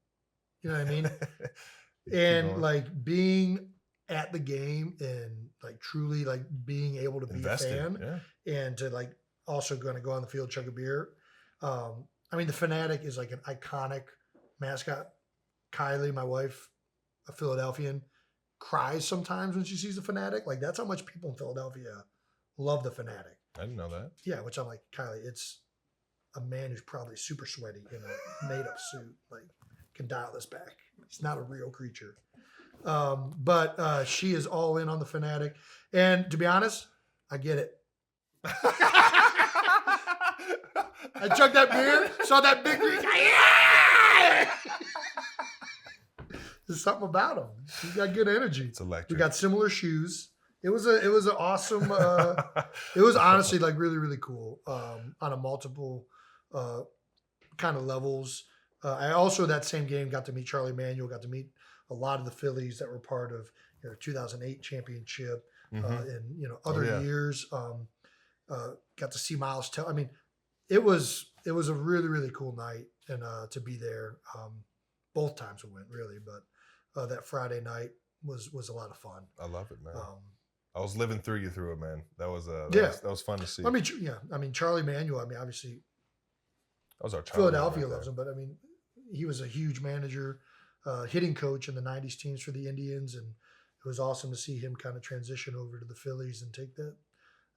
Speaker 2: You know what I mean? And like being at the game and like truly like being able to be
Speaker 1: invested,
Speaker 2: a fan and to like also going to go on the field, chug a beer. I mean, the Fanatic is like an iconic mascot. Kylie, my wife, a Philadelphian, cries sometimes when she sees the Fanatic. Like that's how much people in Philadelphia love the Fanatic.
Speaker 1: I didn't know that.
Speaker 2: Yeah, which I'm like, Kylie, it's a man who's probably super sweaty in a made-up suit. Like, can dial this back. He's not a real creature. But she is all in on the Fanatic. And to be honest, I get it. I chugged that beer, saw that big green. There's something about him. He's got good energy.
Speaker 1: It's electric.
Speaker 2: We got similar shoes. It was an awesome. It was honestly like really, really cool on a multiple kind of levels. I also that same game got to meet Charlie Manuel. Got to meet a lot of the Phillies that were part of 2008 championship and other years. Got to see Miles Teller. I mean, it was a really, really cool night and to be there. Both times we went really, but that Friday night was a lot of fun.
Speaker 1: I love it, man. I was living through it, man. That was fun to see.
Speaker 2: I mean, Charlie Manuel. I mean, obviously,
Speaker 1: that was our
Speaker 2: Philadelphia loves him, but I mean, he was a huge manager, hitting coach in the '90s teams for the Indians, and it was awesome to see him kind of transition over to the Phillies and take that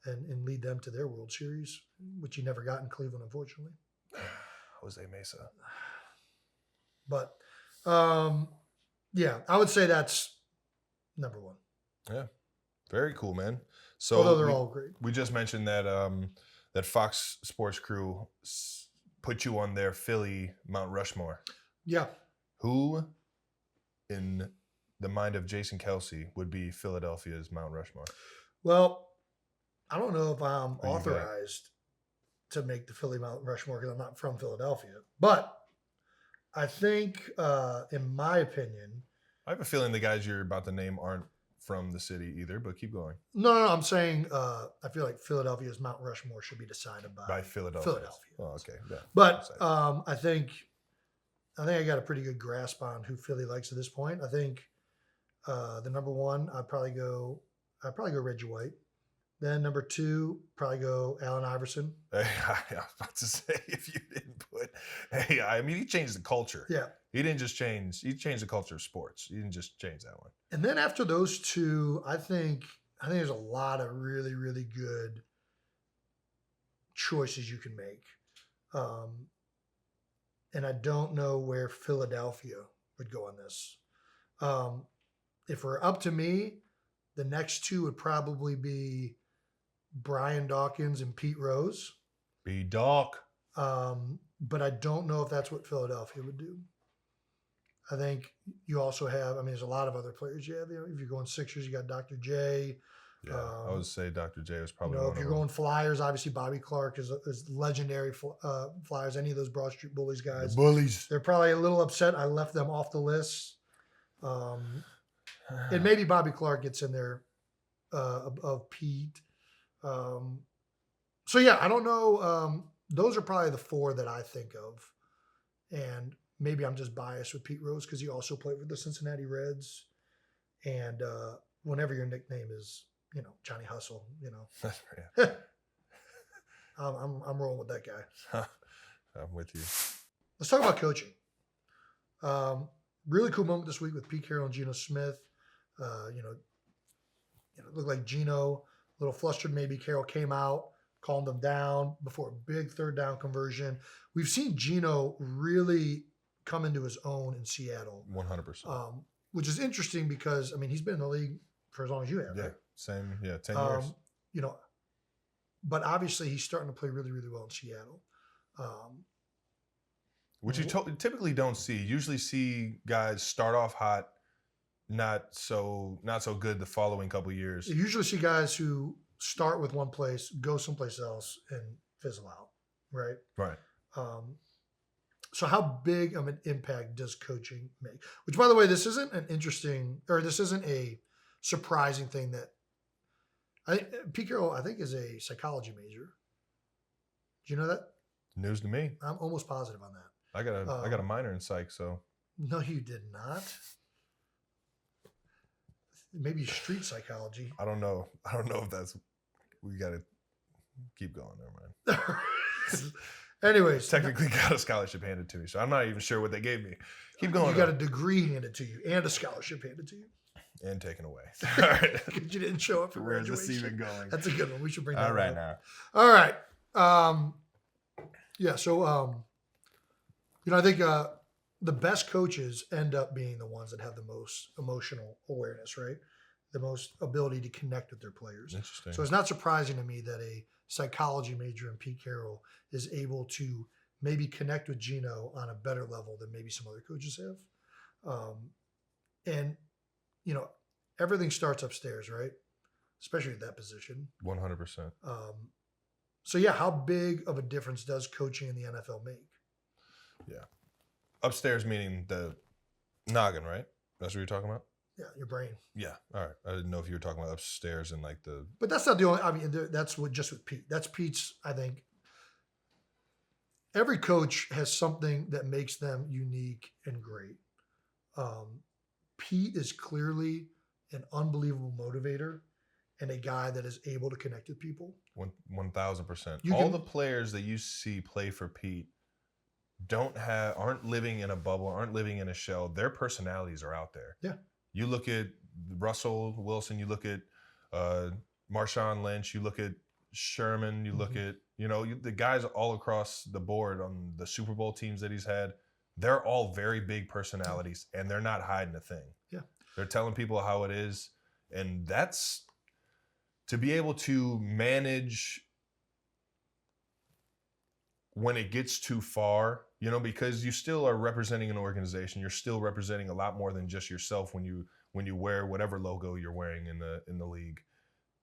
Speaker 2: and lead them to their World Series, which he never got in Cleveland, unfortunately.
Speaker 1: Jose Mesa.
Speaker 2: But I would say that's number one.
Speaker 1: Yeah. Very cool, man. So
Speaker 2: although they're all great.
Speaker 1: We just mentioned that that Fox Sports crew put you on their Philly Mount Rushmore.
Speaker 2: Yeah.
Speaker 1: Who, in the mind of Jason Kelce, would be Philadelphia's Mount Rushmore?
Speaker 2: Well, I don't know if I'm authorized to make the Philly Mount Rushmore because I'm not from Philadelphia. But I think, in my opinion,
Speaker 1: I have a feeling the guys you're about to name aren't from the city either, but keep going.
Speaker 2: No, I'm saying I feel like Philadelphia's Mount Rushmore should be decided by Philadelphia.
Speaker 1: Oh, okay. Yeah.
Speaker 2: But I think I got a pretty good grasp on who Philly likes at this point. I think the number one, I'd probably go Reggie White. Then number two, probably go Allen Iverson.
Speaker 1: Hey, I was about to say, if you didn't put I mean, he changed the culture.
Speaker 2: Yeah.
Speaker 1: He didn't just change, he changed the culture of sports. He didn't just change that one.
Speaker 2: And then after those two, I think there's a lot of really, really good choices you can make. And I don't know where Philadelphia would go on this. If we're up to me, the next two would probably be Brian Dawkins and Pete Rose.
Speaker 1: B-Doc.
Speaker 2: But I don't know if that's what Philadelphia would do. I think you also have, I mean, there's a lot of other players you have. If you're going Sixers, you got Dr. J.
Speaker 1: Yeah, I would say Dr. J was probably
Speaker 2: if
Speaker 1: one
Speaker 2: you're
Speaker 1: of them.
Speaker 2: going Flyers, obviously Bobby Clark is legendary. Flyers, any of those Broad Street Bullies guys,
Speaker 1: Bullies.
Speaker 2: they're probably a little upset I left them off the list. And maybe Bobby Clark gets in there of Pete. So yeah, I don't know. Those are probably the four that I think of, and maybe I'm just biased with Pete Rose because he also played with the Cincinnati Reds, and whenever your nickname is Johnny Hustle,
Speaker 1: Yeah.
Speaker 2: I'm rolling with that guy.
Speaker 1: I'm with you.
Speaker 2: Let's talk about coaching. Really cool moment this week with Pete Carroll and Geno Smith. It looked like Geno, a little flustered maybe. Carroll came out, calmed him down before a big third down conversion. We've seen Geno really come into his own in Seattle.
Speaker 1: 100%.
Speaker 2: Which is interesting because, he's been in the league for as long as you have.
Speaker 1: Yeah,
Speaker 2: right?
Speaker 1: same. Yeah, 10 years.
Speaker 2: But obviously he's starting to play really, really well in Seattle.
Speaker 1: Which you typically don't see. You usually see guys start off hot, not so good the following couple of years.
Speaker 2: You usually see guys who start with one place, go someplace else, and fizzle out, right?
Speaker 1: Right.
Speaker 2: So how big of an impact does coaching make? Which, by the way, this isn't a surprising thing that Pete Carroll, I think, is a psychology major. Do you know that?
Speaker 1: News to me.
Speaker 2: I'm almost positive on that.
Speaker 1: I got a minor in psych, so.
Speaker 2: No, you did not. Maybe street psychology.
Speaker 1: I don't know if that's. We got to keep going. Never mind.
Speaker 2: Anyways,
Speaker 1: Technically got a scholarship handed to me, so I'm not even sure what they gave me. Keep going.
Speaker 2: You got a degree handed to you and a scholarship handed to you.
Speaker 1: And taken away. All right.
Speaker 2: Because you didn't show up for
Speaker 1: Where's
Speaker 2: graduation.
Speaker 1: this even going?
Speaker 2: That's a good one. We should bring that
Speaker 1: All right
Speaker 2: up.
Speaker 1: now.
Speaker 2: All right. So, I think the best coaches end up being the ones that have the most emotional awareness, right? The most ability to connect with their players.
Speaker 1: Interesting.
Speaker 2: So it's not surprising to me that a psychology major in Pete Carroll is able to maybe connect with Geno on a better level than maybe some other coaches have. And everything starts upstairs, right? Especially at that position.
Speaker 1: 100%.
Speaker 2: So yeah, how big of a difference does coaching in the NFL make?
Speaker 1: Yeah. Upstairs meaning the noggin, right? That's what you're talking about?
Speaker 2: Yeah, your brain.
Speaker 1: Yeah. All right. I didn't know if you were talking about upstairs and like the.
Speaker 2: But that's not the only. That's just with Pete. That's Pete's. I think every coach has something that makes them unique and great. Pete is clearly an unbelievable motivator and a guy that is able to connect with people.
Speaker 1: 1,000%. All the players that you see play for Pete aren't living in a bubble, aren't living in a shell. Their personalities are out there.
Speaker 2: Yeah.
Speaker 1: You look at Russell Wilson, you look at Marshawn Lynch, you look at Sherman, you look at, the guys all across the board on the Super Bowl teams that he's had. They're all very big personalities and they're not hiding a thing.
Speaker 2: Yeah.
Speaker 1: They're telling people how it is. And that's to be able to manage when it gets too far, because you still are representing an organization. You're still representing a lot more than just yourself when you wear whatever logo you're wearing in the league.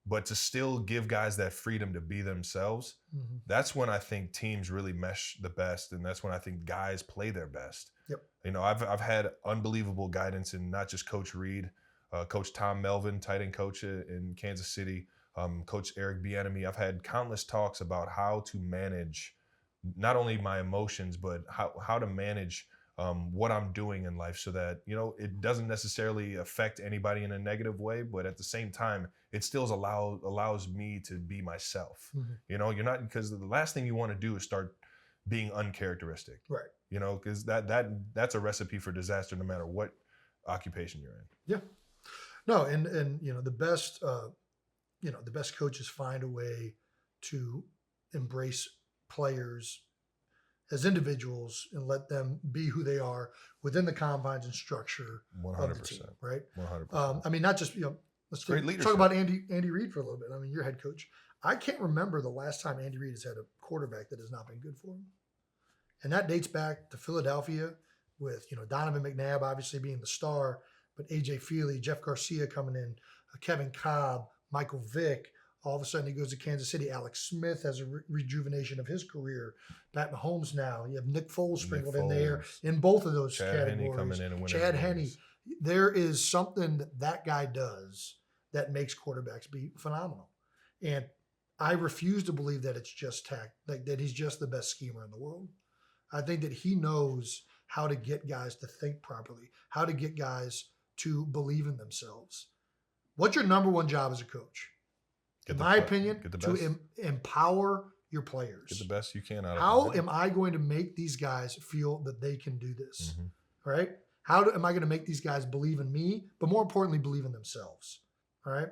Speaker 1: But to still give guys that freedom to be themselves, that's when I think teams really mesh the best, and that's when I think guys play their best.
Speaker 2: Yep.
Speaker 1: I've had unbelievable guidance in not just Coach Reed, Coach Tom Melvin, tight end coach in Kansas City, Coach Eric Bieniemy. I've had countless talks about how to manage not only my emotions, but how to manage what I'm doing in life so that, it doesn't necessarily affect anybody in a negative way, but at the same time, it still allows me to be myself. You're not, because the last thing you want to do is start being uncharacteristic.
Speaker 2: Right.
Speaker 1: Because that's a recipe for disaster no matter what occupation you're in.
Speaker 2: Yeah. No, and the best the best coaches find a way to embrace players as individuals and let them be who they are within the confines and structure
Speaker 1: 100%.
Speaker 2: of the team, right?
Speaker 1: 100%.
Speaker 2: Not just, let's
Speaker 1: great
Speaker 2: talk
Speaker 1: leadership.
Speaker 2: about Andy Reid for a little bit. Your head coach. I can't remember the last time Andy Reid has had a quarterback that has not been good for him. And that dates back to Philadelphia with, Donovan McNabb obviously being the star, but A.J. Feely, Jeff Garcia coming in, Kevin Cobb, Michael Vick. All of a sudden, he goes to Kansas City. Alex Smith has a rejuvenation of his career. Pat Mahomes now. You have Nick Foles sprinkled in there in both of those
Speaker 1: Chad
Speaker 2: categories.
Speaker 1: Henne coming in and winning
Speaker 2: Chad
Speaker 1: games.
Speaker 2: Henne. There is something that guy does that makes quarterbacks be phenomenal. And I refuse to believe that it's just that he's just the best schemer in the world. I think that he knows how to get guys to think properly, how to get guys to believe in themselves. What's your number one job as a coach? In my opinion, to empower your players.
Speaker 1: Get the best you can out of them.
Speaker 2: How am I going to make these guys feel that they can do this? Right? Am I going to make these guys believe in me, but more importantly, believe in themselves? All right?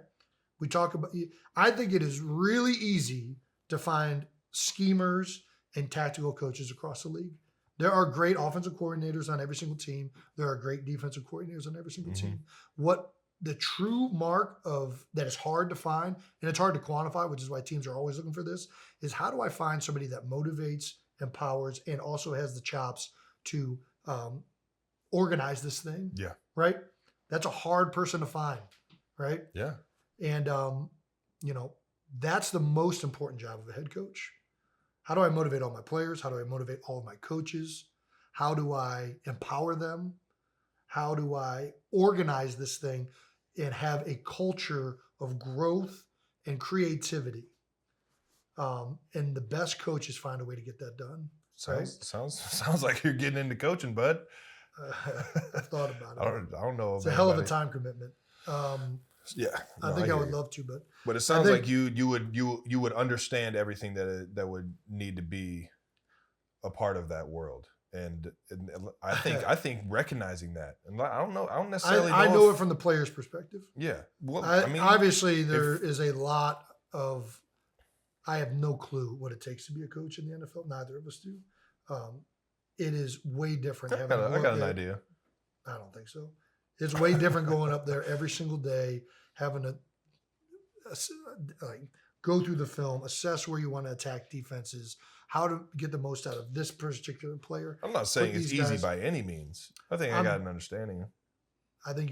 Speaker 2: We talk about, I think it is really easy to find schemers and tactical coaches across the league. There are great offensive coordinators on every single team. There are great defensive coordinators on every single team. What the true mark of that is hard to find, and it's hard to quantify, which is why teams are always looking for this, is how do I find somebody that motivates, empowers, and also has the chops to organize this thing?
Speaker 1: Yeah.
Speaker 2: Right? That's a hard person to find, right?
Speaker 1: Yeah.
Speaker 2: And, that's the most important job of a head coach. How do I motivate all my players? How do I motivate all of my coaches? How do I empower them? How do I organize this thing and have a culture of growth and creativity? And the best coaches find a way to get that done.
Speaker 1: Sounds like you're getting into coaching, bud.
Speaker 2: I've thought about it.
Speaker 1: I don't know.
Speaker 2: It's a hell of a time commitment.
Speaker 1: Yeah,
Speaker 2: I think I would love to,
Speaker 1: but it sounds like you would understand everything that would need to be a part of that world, and I think recognizing that, and I don't necessarily.
Speaker 2: I know it from the player's perspective.
Speaker 1: Yeah, well,
Speaker 2: obviously there is a lot of. I have no clue what it takes to be a coach in the NFL. Neither of us do. It is way different.
Speaker 1: I got an idea.
Speaker 2: I don't think so. It's way different going up there every single day, having to go through the film, assess where you want to attack defenses, how to get the most out of this particular player.
Speaker 1: I'm not saying it's easy by any means. I think I got an understanding.
Speaker 2: I think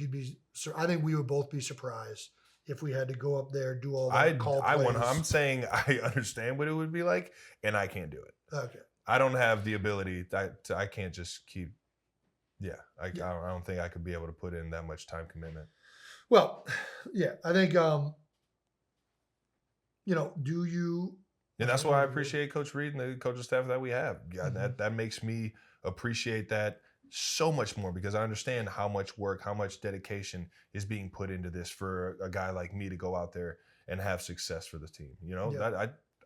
Speaker 2: we would both be surprised if we had to go up there, do all that call plays.
Speaker 1: I'm saying I understand what it would be like, and I can't do it.
Speaker 2: Okay.
Speaker 1: I don't have the ability. I can't just keep. Yeah, I don't think I could be able to put in that much time commitment.
Speaker 2: Well, yeah, I think, do you?
Speaker 1: And that's why I appreciate Coach Reed and the coaching staff that we have. Yeah, that makes me appreciate that so much more because I understand how much work, how much dedication is being put into this for a guy like me to go out there and have success for the team.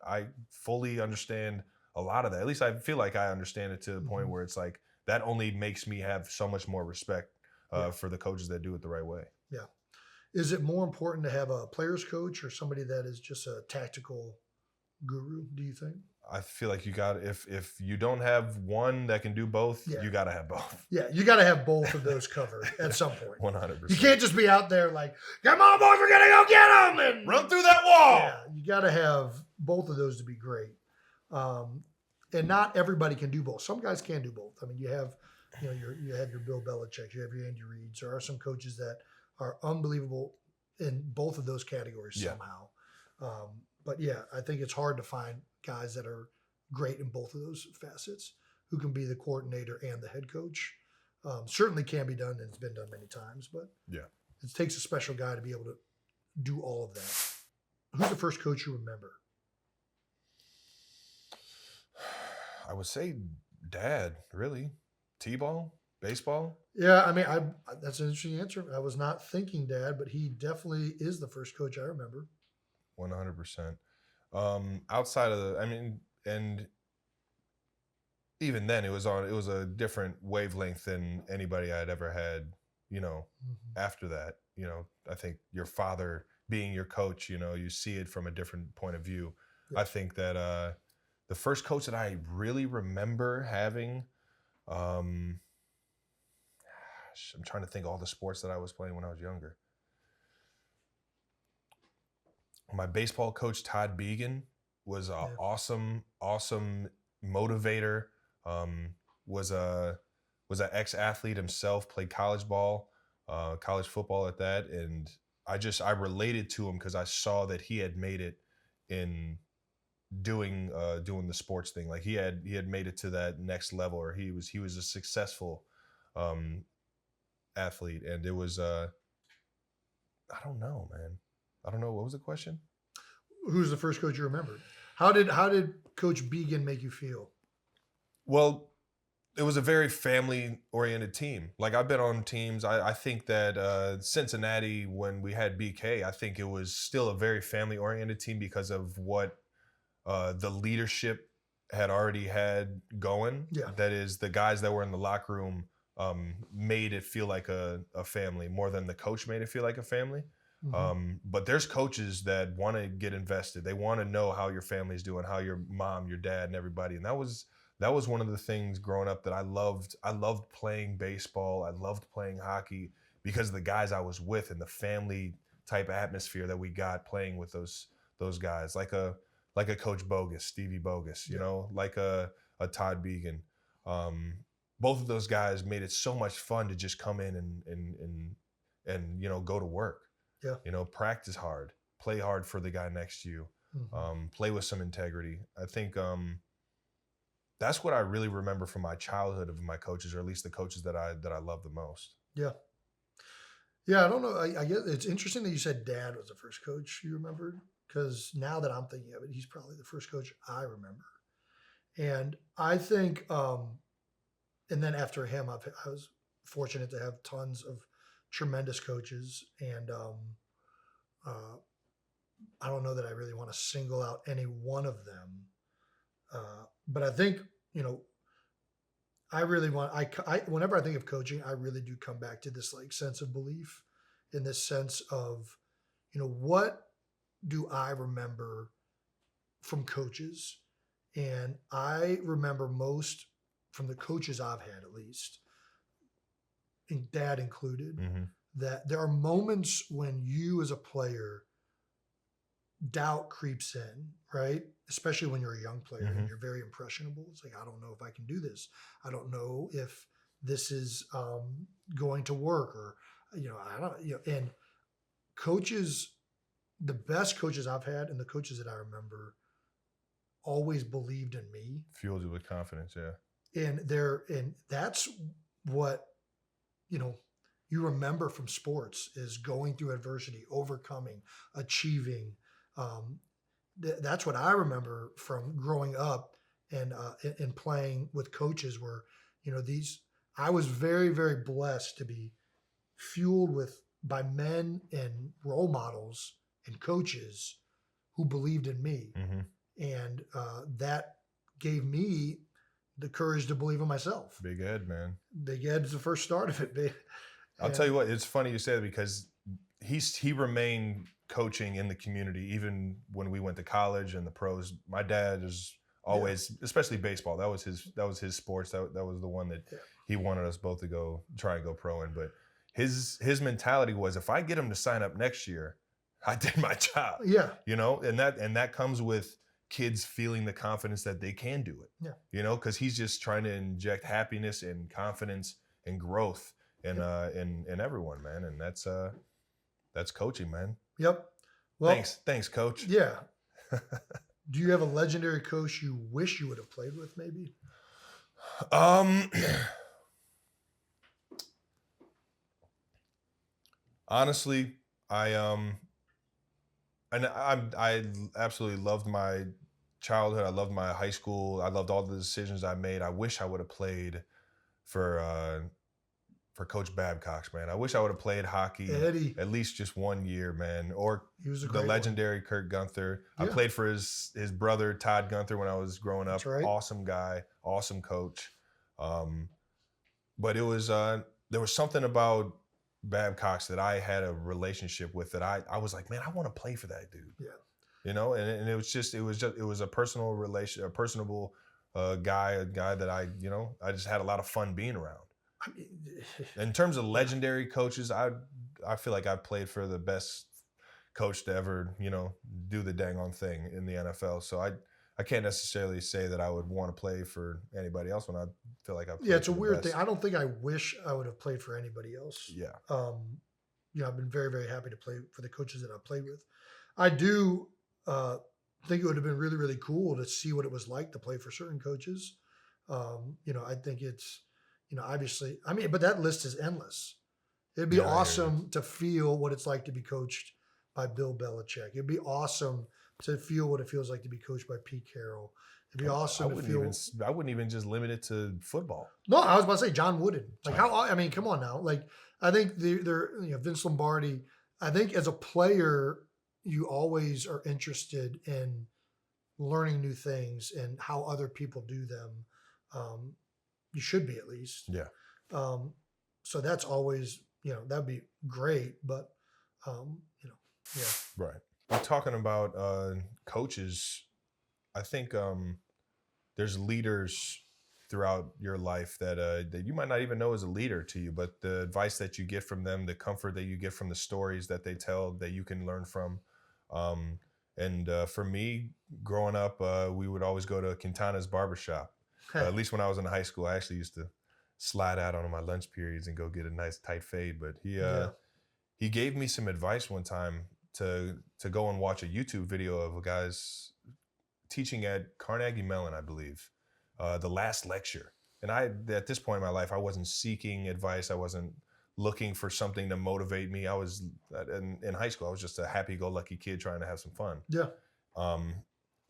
Speaker 1: I fully understand a lot of that. At least I feel like I understand it to the point where it's like, that only makes me have so much more respect for the coaches that do it the right way.
Speaker 2: Yeah. Is it more important to have a player's coach or somebody that is just a tactical guru, do you think?
Speaker 1: I feel like you got if you don't have one that can do both, you got to have both.
Speaker 2: Yeah, you got to have both of those covered at some point.
Speaker 1: 100%.
Speaker 2: You can't just be out there like, come on, boys, we're going to go get them. And
Speaker 1: run through that wall.
Speaker 2: Yeah, you got to have both of those to be great. And not everybody can do both. Some guys can do both. I mean, you have your Bill Belichick, you have your Andy Reid. There are some coaches that are unbelievable in both of those categories somehow. But yeah, I think it's hard to find guys that are great in both of those facets who can be the coordinator and the head coach. Certainly can be done, and it's been done many times. But yeah, it takes a special guy to be able to do all of that. Who's the first coach you remember?
Speaker 1: I would say Dad, really. T-ball, baseball.
Speaker 2: Yeah, I mean, that's an interesting answer. I was not thinking Dad, but he definitely is the first coach I remember.
Speaker 1: 100%. Outside of and even then it was a different wavelength than anybody I'd ever had, after that. I think your father being your coach, you see it from a different point of view. Yeah. I think that the first coach that I really remember having, I'm trying to think all the sports that I was playing when I was younger. My baseball coach, Todd Began, was an awesome motivator. Was an ex-athlete himself, played college ball, college football at that, and I related to him because I saw that he had made it in doing the sports thing. Like he had made it to that next level, or he was a successful athlete, and it was I don't know, man. I don't know. What was the question?
Speaker 2: Who's the first coach you remembered? How did Coach Began make you feel?
Speaker 1: Well, it was a very family-oriented team. Like I've been on teams. I think that Cincinnati, when we had BK, I think it was still a very family-oriented team because of what the leadership had already had going.
Speaker 2: Yeah.
Speaker 1: That is, the guys that were in the locker room made it feel like a family more than the coach made it feel like a family.
Speaker 2: Mhm.
Speaker 1: But there's coaches that want to get invested. They want to know how your family's doing, how your mom, your dad, and everybody. And that was one of the things growing up that I loved. I loved playing baseball. I loved playing hockey because of the guys I was with and the family type atmosphere that we got playing with those guys, like a Coach Bogus, Stevie Bogus, you know, like a Todd Began. Both of those guys made it so much fun to just come in and you know, go to work.
Speaker 2: Yeah.
Speaker 1: You know, practice hard, play hard for the guy next to you,
Speaker 2: Mhm.
Speaker 1: play with some integrity. I think that's what I really remember from my childhood of my coaches, or at least the coaches that I love the most.
Speaker 2: Yeah. Yeah, I don't know. I guess it's interesting that you said Dad was the first coach you remembered, because now that I'm thinking of it, he's probably the first coach I remember. And I think, and then after him, I was fortunate to have tons of tremendous coaches, and uh, I don't know that I really want to single out any one of them, but I think, you know, I really want. Whenever I think of coaching, I really do come back to this like sense of belief, in this sense of, you know, what do I remember from coaches, and I remember most from the coaches I've had, at least, and Dad included, that there are moments when you as a player, doubt creeps in, right? Especially when you're a young player and you're very impressionable. It's like, I don't know if I can do this. I don't know if this is going to work, or, you know, I don't, you know, and coaches, the best coaches I've had and the coaches that I remember always believed in me.
Speaker 1: Fueled you with confidence, yeah.
Speaker 2: And that's what, you know, you remember from sports, is going through adversity, overcoming, achieving. That's what I remember from growing up and playing with coaches, where, you know, I was very, very blessed to be fueled by men and role models and coaches who believed in me. And that gave me the courage to believe in myself.
Speaker 1: Big Ed, man.
Speaker 2: Big Ed's the first start of it.
Speaker 1: I'll tell you what, it's funny you say that, because he remained coaching in the community even when we went to college and the pros. My dad is always, especially baseball, that was his sports. That was the one that he wanted us both to try and go pro in. But his mentality was, if I get him to sign up next year, I did my job.
Speaker 2: Yeah.
Speaker 1: You know, and that comes with kids feeling the confidence that they can do it.
Speaker 2: Yeah.
Speaker 1: You know, because he's just trying to inject happiness and confidence and growth in everyone, man. And that's coaching, man.
Speaker 2: Yep. Well,
Speaker 1: thanks, coach.
Speaker 2: Yeah. Do you have a legendary coach you wish you would have played with, maybe?
Speaker 1: Honestly, I absolutely loved my childhood. I loved my high school. I loved all the decisions I made. I wish I would have played for Coach Babcock's, man. I wish I would have played hockey
Speaker 2: Eddie.
Speaker 1: at least just 1 year, man. Or
Speaker 2: He was a
Speaker 1: the
Speaker 2: great
Speaker 1: legendary Kurt Gunther.
Speaker 2: Yeah.
Speaker 1: I played for his brother, Todd Gunther, when I was growing up.
Speaker 2: That's right.
Speaker 1: Awesome guy, awesome coach. But it was there was something about Babcock's that I had a relationship with, that I was like, man, I want to play for that dude.
Speaker 2: Yeah.
Speaker 1: You know, and it was a personal relation, a personable guy, a guy that I just had a lot of fun being around.
Speaker 2: I mean,
Speaker 1: In terms of legendary coaches, I feel like I played for the best coach to ever, do the dang on thing in the NFL. So I can't necessarily say that I would want to play for anybody else when I feel like I played.
Speaker 2: Yeah, it's a
Speaker 1: for the
Speaker 2: weird
Speaker 1: best.
Speaker 2: thing. I don't think I wish I would have played for anybody else.
Speaker 1: Yeah.
Speaker 2: I've been very, very happy to play for the coaches that I've played with. I do think it would have been really, really cool to see what it was like to play for certain coaches. I think it's, obviously, but that list is endless. It'd be awesome to feel what it's like to be coached by Bill Belichick. It'd be awesome to feel what it feels like to be coached by Pete Carroll. It'd be awesome to feel.
Speaker 1: I wouldn't even just limit it to football.
Speaker 2: No, I was about to say John Wooden. Like come on now. Like I think they're Vince Lombardi. I think as a player, you always are interested in learning new things and how other people do them. You should be, at least.
Speaker 1: Yeah.
Speaker 2: So that's always, that'd be great. But, yeah.
Speaker 1: Right. We're talking about coaches. I think there's leaders throughout your life that you might not even know as a leader to you, but the advice that you get from them, the comfort that you get from the stories that they tell that you can learn from. And for me, growing up, we would always go to Quintana's barbershop. At least when I was in high school, I actually used to slide out on my lunch periods and go get a nice tight fade. But he gave me some advice one time to go and watch a YouTube video of a guy's teaching at Carnegie Mellon, I believe, the last lecture. And at this point in my life, I wasn't seeking advice. I wasn't looking for something to motivate me. I was in high school. I was just a happy-go-lucky kid trying to have some fun.
Speaker 2: Yeah.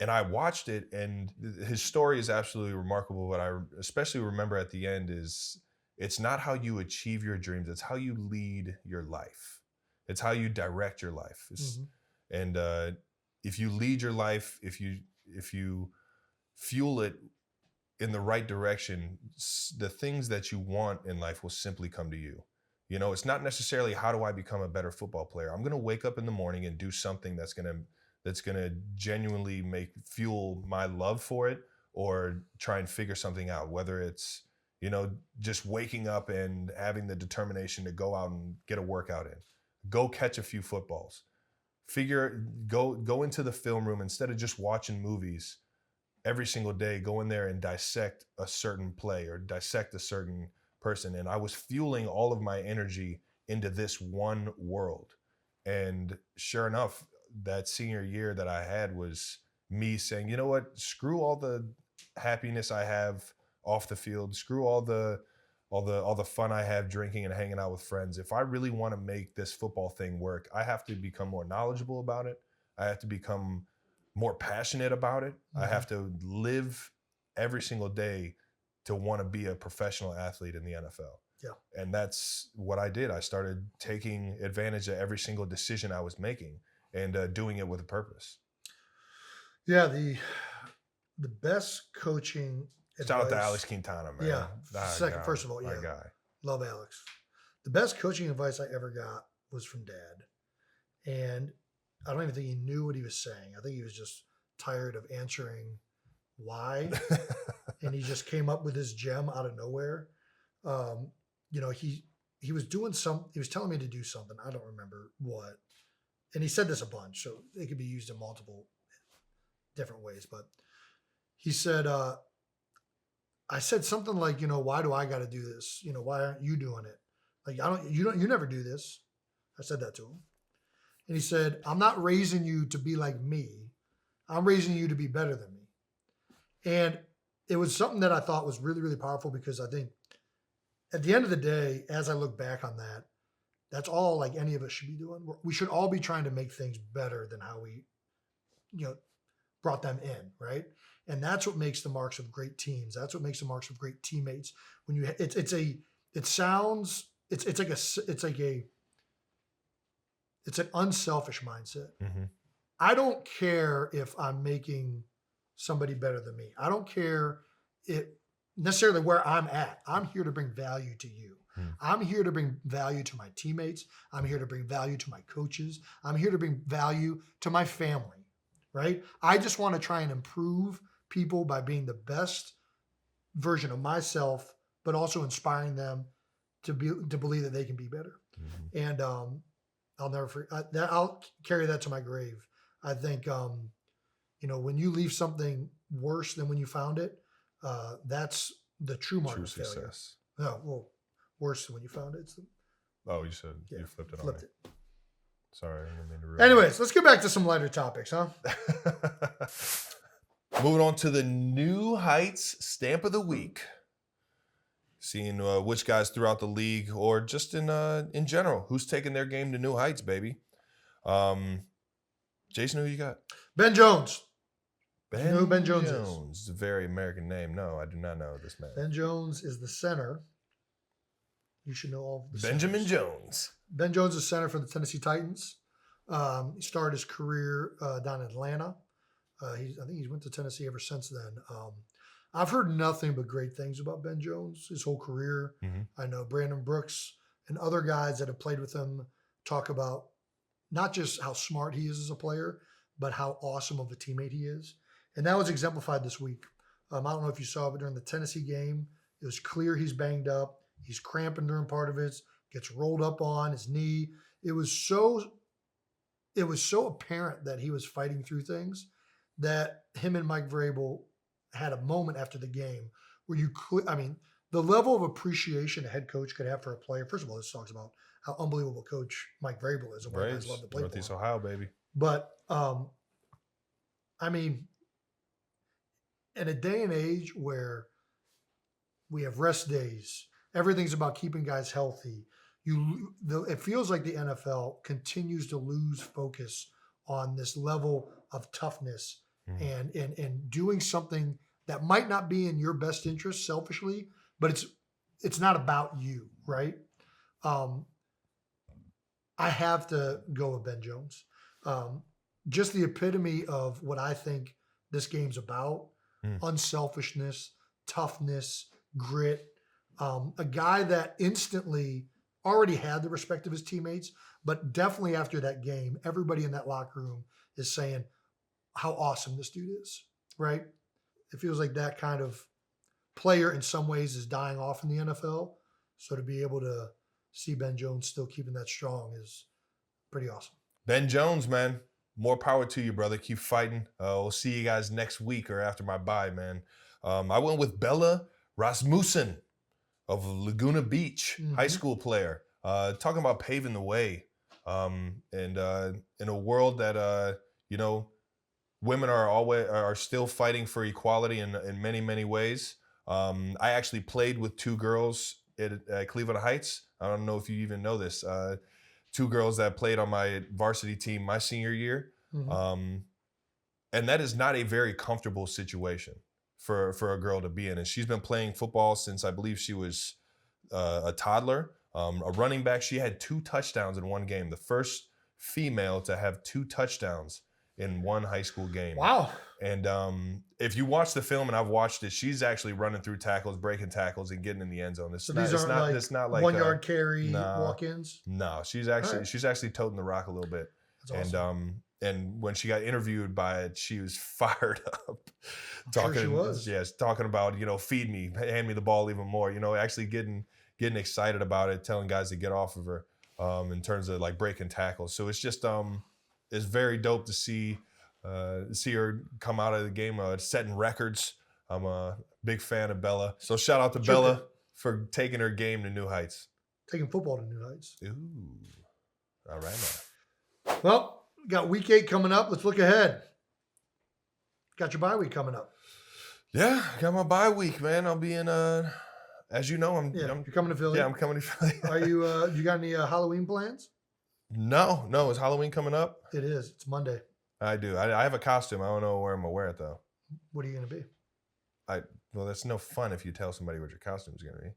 Speaker 1: And I watched it, and his story is absolutely remarkable. What I especially remember at the end is it's not how you achieve your dreams. It's how you lead your life. It's how you direct your life. And if you lead your life, if you fuel it in the right direction, the things that you want in life will simply come to you. It's not necessarily how do I become a better football player. I'm going to wake up in the morning and do something that's going to genuinely fuel my love for it, or try and figure something out, whether it's, just waking up and having the determination to go out and get a workout in, go catch a few footballs, go into the film room instead of just watching movies every single day, go in there and dissect a certain play or dissect a certain person. And I was fueling all of my energy into this one world. And sure enough, that senior year that I had was me saying, you know what, screw all the happiness I have off the field, screw all the fun I have drinking and hanging out with friends. If I really want to make this football thing work, I have to become more knowledgeable about it. I have to become more passionate about it. I have to live every single day to want to be a professional athlete in the NFL.
Speaker 2: Yeah.
Speaker 1: And that's what I did. I started taking advantage of every single decision I was making and doing it with a purpose.
Speaker 2: Yeah, the best coaching advice.
Speaker 1: Shout out to Alex Quintana, man.
Speaker 2: Yeah. First of all,
Speaker 1: my guy.
Speaker 2: Love Alex. The best coaching advice I ever got was from Dad. And I don't even think he knew what he was saying. I think he was just tired of answering why. And he just came up with this gem out of nowhere. He was doing he was telling me to do something. I don't remember what. And he said this a bunch, so it could be used in multiple different ways. But he said, I said something like, why do I got to do this? Why aren't you doing it? Like, you never do this. I said that to him. And he said, I'm not raising you to be like me. I'm raising you to be better than me. And it was something that I thought was really, really powerful, because I think at the end of the day, as I look back on that, that's all like any of us should be doing. We should all be trying to make things better than how we, brought them in, right? And that's what makes the marks of great teams. That's what makes the marks of great teammates. When it's an unselfish mindset.
Speaker 1: Mm-hmm.
Speaker 2: I don't care if I'm making somebody better than me. I don't care necessarily where I'm at. I'm here to bring value to you. I'm here to bring value to my teammates. I'm here to bring value to my coaches. I'm here to bring value to my family, right? I just want to try and improve people by being the best version of myself, but also inspiring them to believe that they can be better. Mm-hmm. And I'll never forget that. I'll carry that to my grave. I think, when you leave something worse than when you found it, that's the true mark of failure.
Speaker 1: Success.
Speaker 2: No, well, worse than when you found it. It's
Speaker 1: Oh, you said
Speaker 2: Yeah,
Speaker 1: you flipped it
Speaker 2: flipped
Speaker 1: on me.
Speaker 2: it.
Speaker 1: Sorry, I didn't mean to ruin
Speaker 2: Anyways, let's get back to some lighter topics, huh?
Speaker 1: it. Moving on to the New Heights Stamp of the Week. Seeing which guys throughout the league or just in general, who's taking their game to new heights, baby. Jason, who you got?
Speaker 2: Ben Jones.
Speaker 1: Ben,
Speaker 2: You know who Ben Jones is?
Speaker 1: It's a very American name. No, I do not know this man.
Speaker 2: Ben Jones is the center. You should know all of the
Speaker 1: Benjamin
Speaker 2: centers.
Speaker 1: Jones.
Speaker 2: Ben Jones is center for the Tennessee Titans. He started his career down in Atlanta. I think he's went to Tennessee ever since then. I've heard nothing but great things about Ben Jones, his whole career.
Speaker 1: Mm-hmm.
Speaker 2: I know Brandon Brooks and other guys that have played with him talk about not just how smart he is as a player, but how awesome of a teammate he is. And that was exemplified this week. I don't know if you saw, but during the Tennessee game, it was clear he's banged up. He's cramping during part of it, gets rolled up on his knee. It was so apparent that he was fighting through things that him and Mike Vrabel had a moment after the game where the level of appreciation a head coach could have for a player. First of all, this talks about how unbelievable coach Mike Vrabel is and why guys love to play for
Speaker 1: Northeast
Speaker 2: him.
Speaker 1: Ohio, baby.
Speaker 2: But in a day and age where we have rest days, everything's about keeping guys healthy. It feels like the NFL continues to lose focus on this level of toughness and doing something that might not be in your best interest selfishly, but it's not about you, right? I have to go with Ben Jones. Just the epitome of what I think this game's about: unselfishness, toughness, grit. A guy that instantly already had the respect of his teammates, but definitely after that game, everybody in that locker room is saying how awesome this dude is, right? It feels like that kind of player in some ways is dying off in the NFL. So to be able to see Ben Jones still keeping that strong is pretty awesome.
Speaker 1: Ben Jones, man. More power to you, brother. Keep fighting. We'll see you guys next week or after my bye, man. I went with Bella Rasmussen of Laguna Beach, high school player. Talking about paving the way. And in a world that, women are still fighting for equality in many, many ways. I actually played with two girls at Cleveland Heights. I don't know if you even know this. Two girls that played on my varsity team my senior year. And that is not a very comfortable situation for a girl to be in. And she's been playing football since I believe she was a toddler. A running back. She had 2 touchdowns in one game. The first female to have 2 touchdowns in one high school game.
Speaker 2: Wow.
Speaker 1: And if you watch the film, and I've watched it, she's actually running through tackles, breaking tackles, and getting in the end zone. It's not like
Speaker 2: 1 yard carry walk-ins.
Speaker 1: No, she's actually toting the rock a little bit.
Speaker 2: That's awesome.
Speaker 1: And when she got interviewed by it, she was fired up.
Speaker 2: Sure she was.
Speaker 1: Yes, talking about, feed me, hand me the ball even more. Actually getting excited about it, telling guys to get off of her in terms of like breaking tackles. So it's just it's very dope to see her come out of the game setting records. I'm a big fan of Bella. So shout out to Bella for taking her game to new heights.
Speaker 2: Taking football to new heights.
Speaker 1: Ooh. All right now.
Speaker 2: Well, we got week 8 coming up. Let's look ahead. Got your bye week coming up.
Speaker 1: Yeah, got my bye week, man. I'll be in as you know,
Speaker 2: you're coming to Philly.
Speaker 1: Yeah, I'm coming to Philly.
Speaker 2: Are you you got any Halloween plans?
Speaker 1: No. Is Halloween coming up?
Speaker 2: It is. It's Monday.
Speaker 1: I do. I have a costume. I don't know where I'm gonna wear it though.
Speaker 2: What are you gonna be?
Speaker 1: Well, that's no fun if you tell somebody what your costume is gonna be.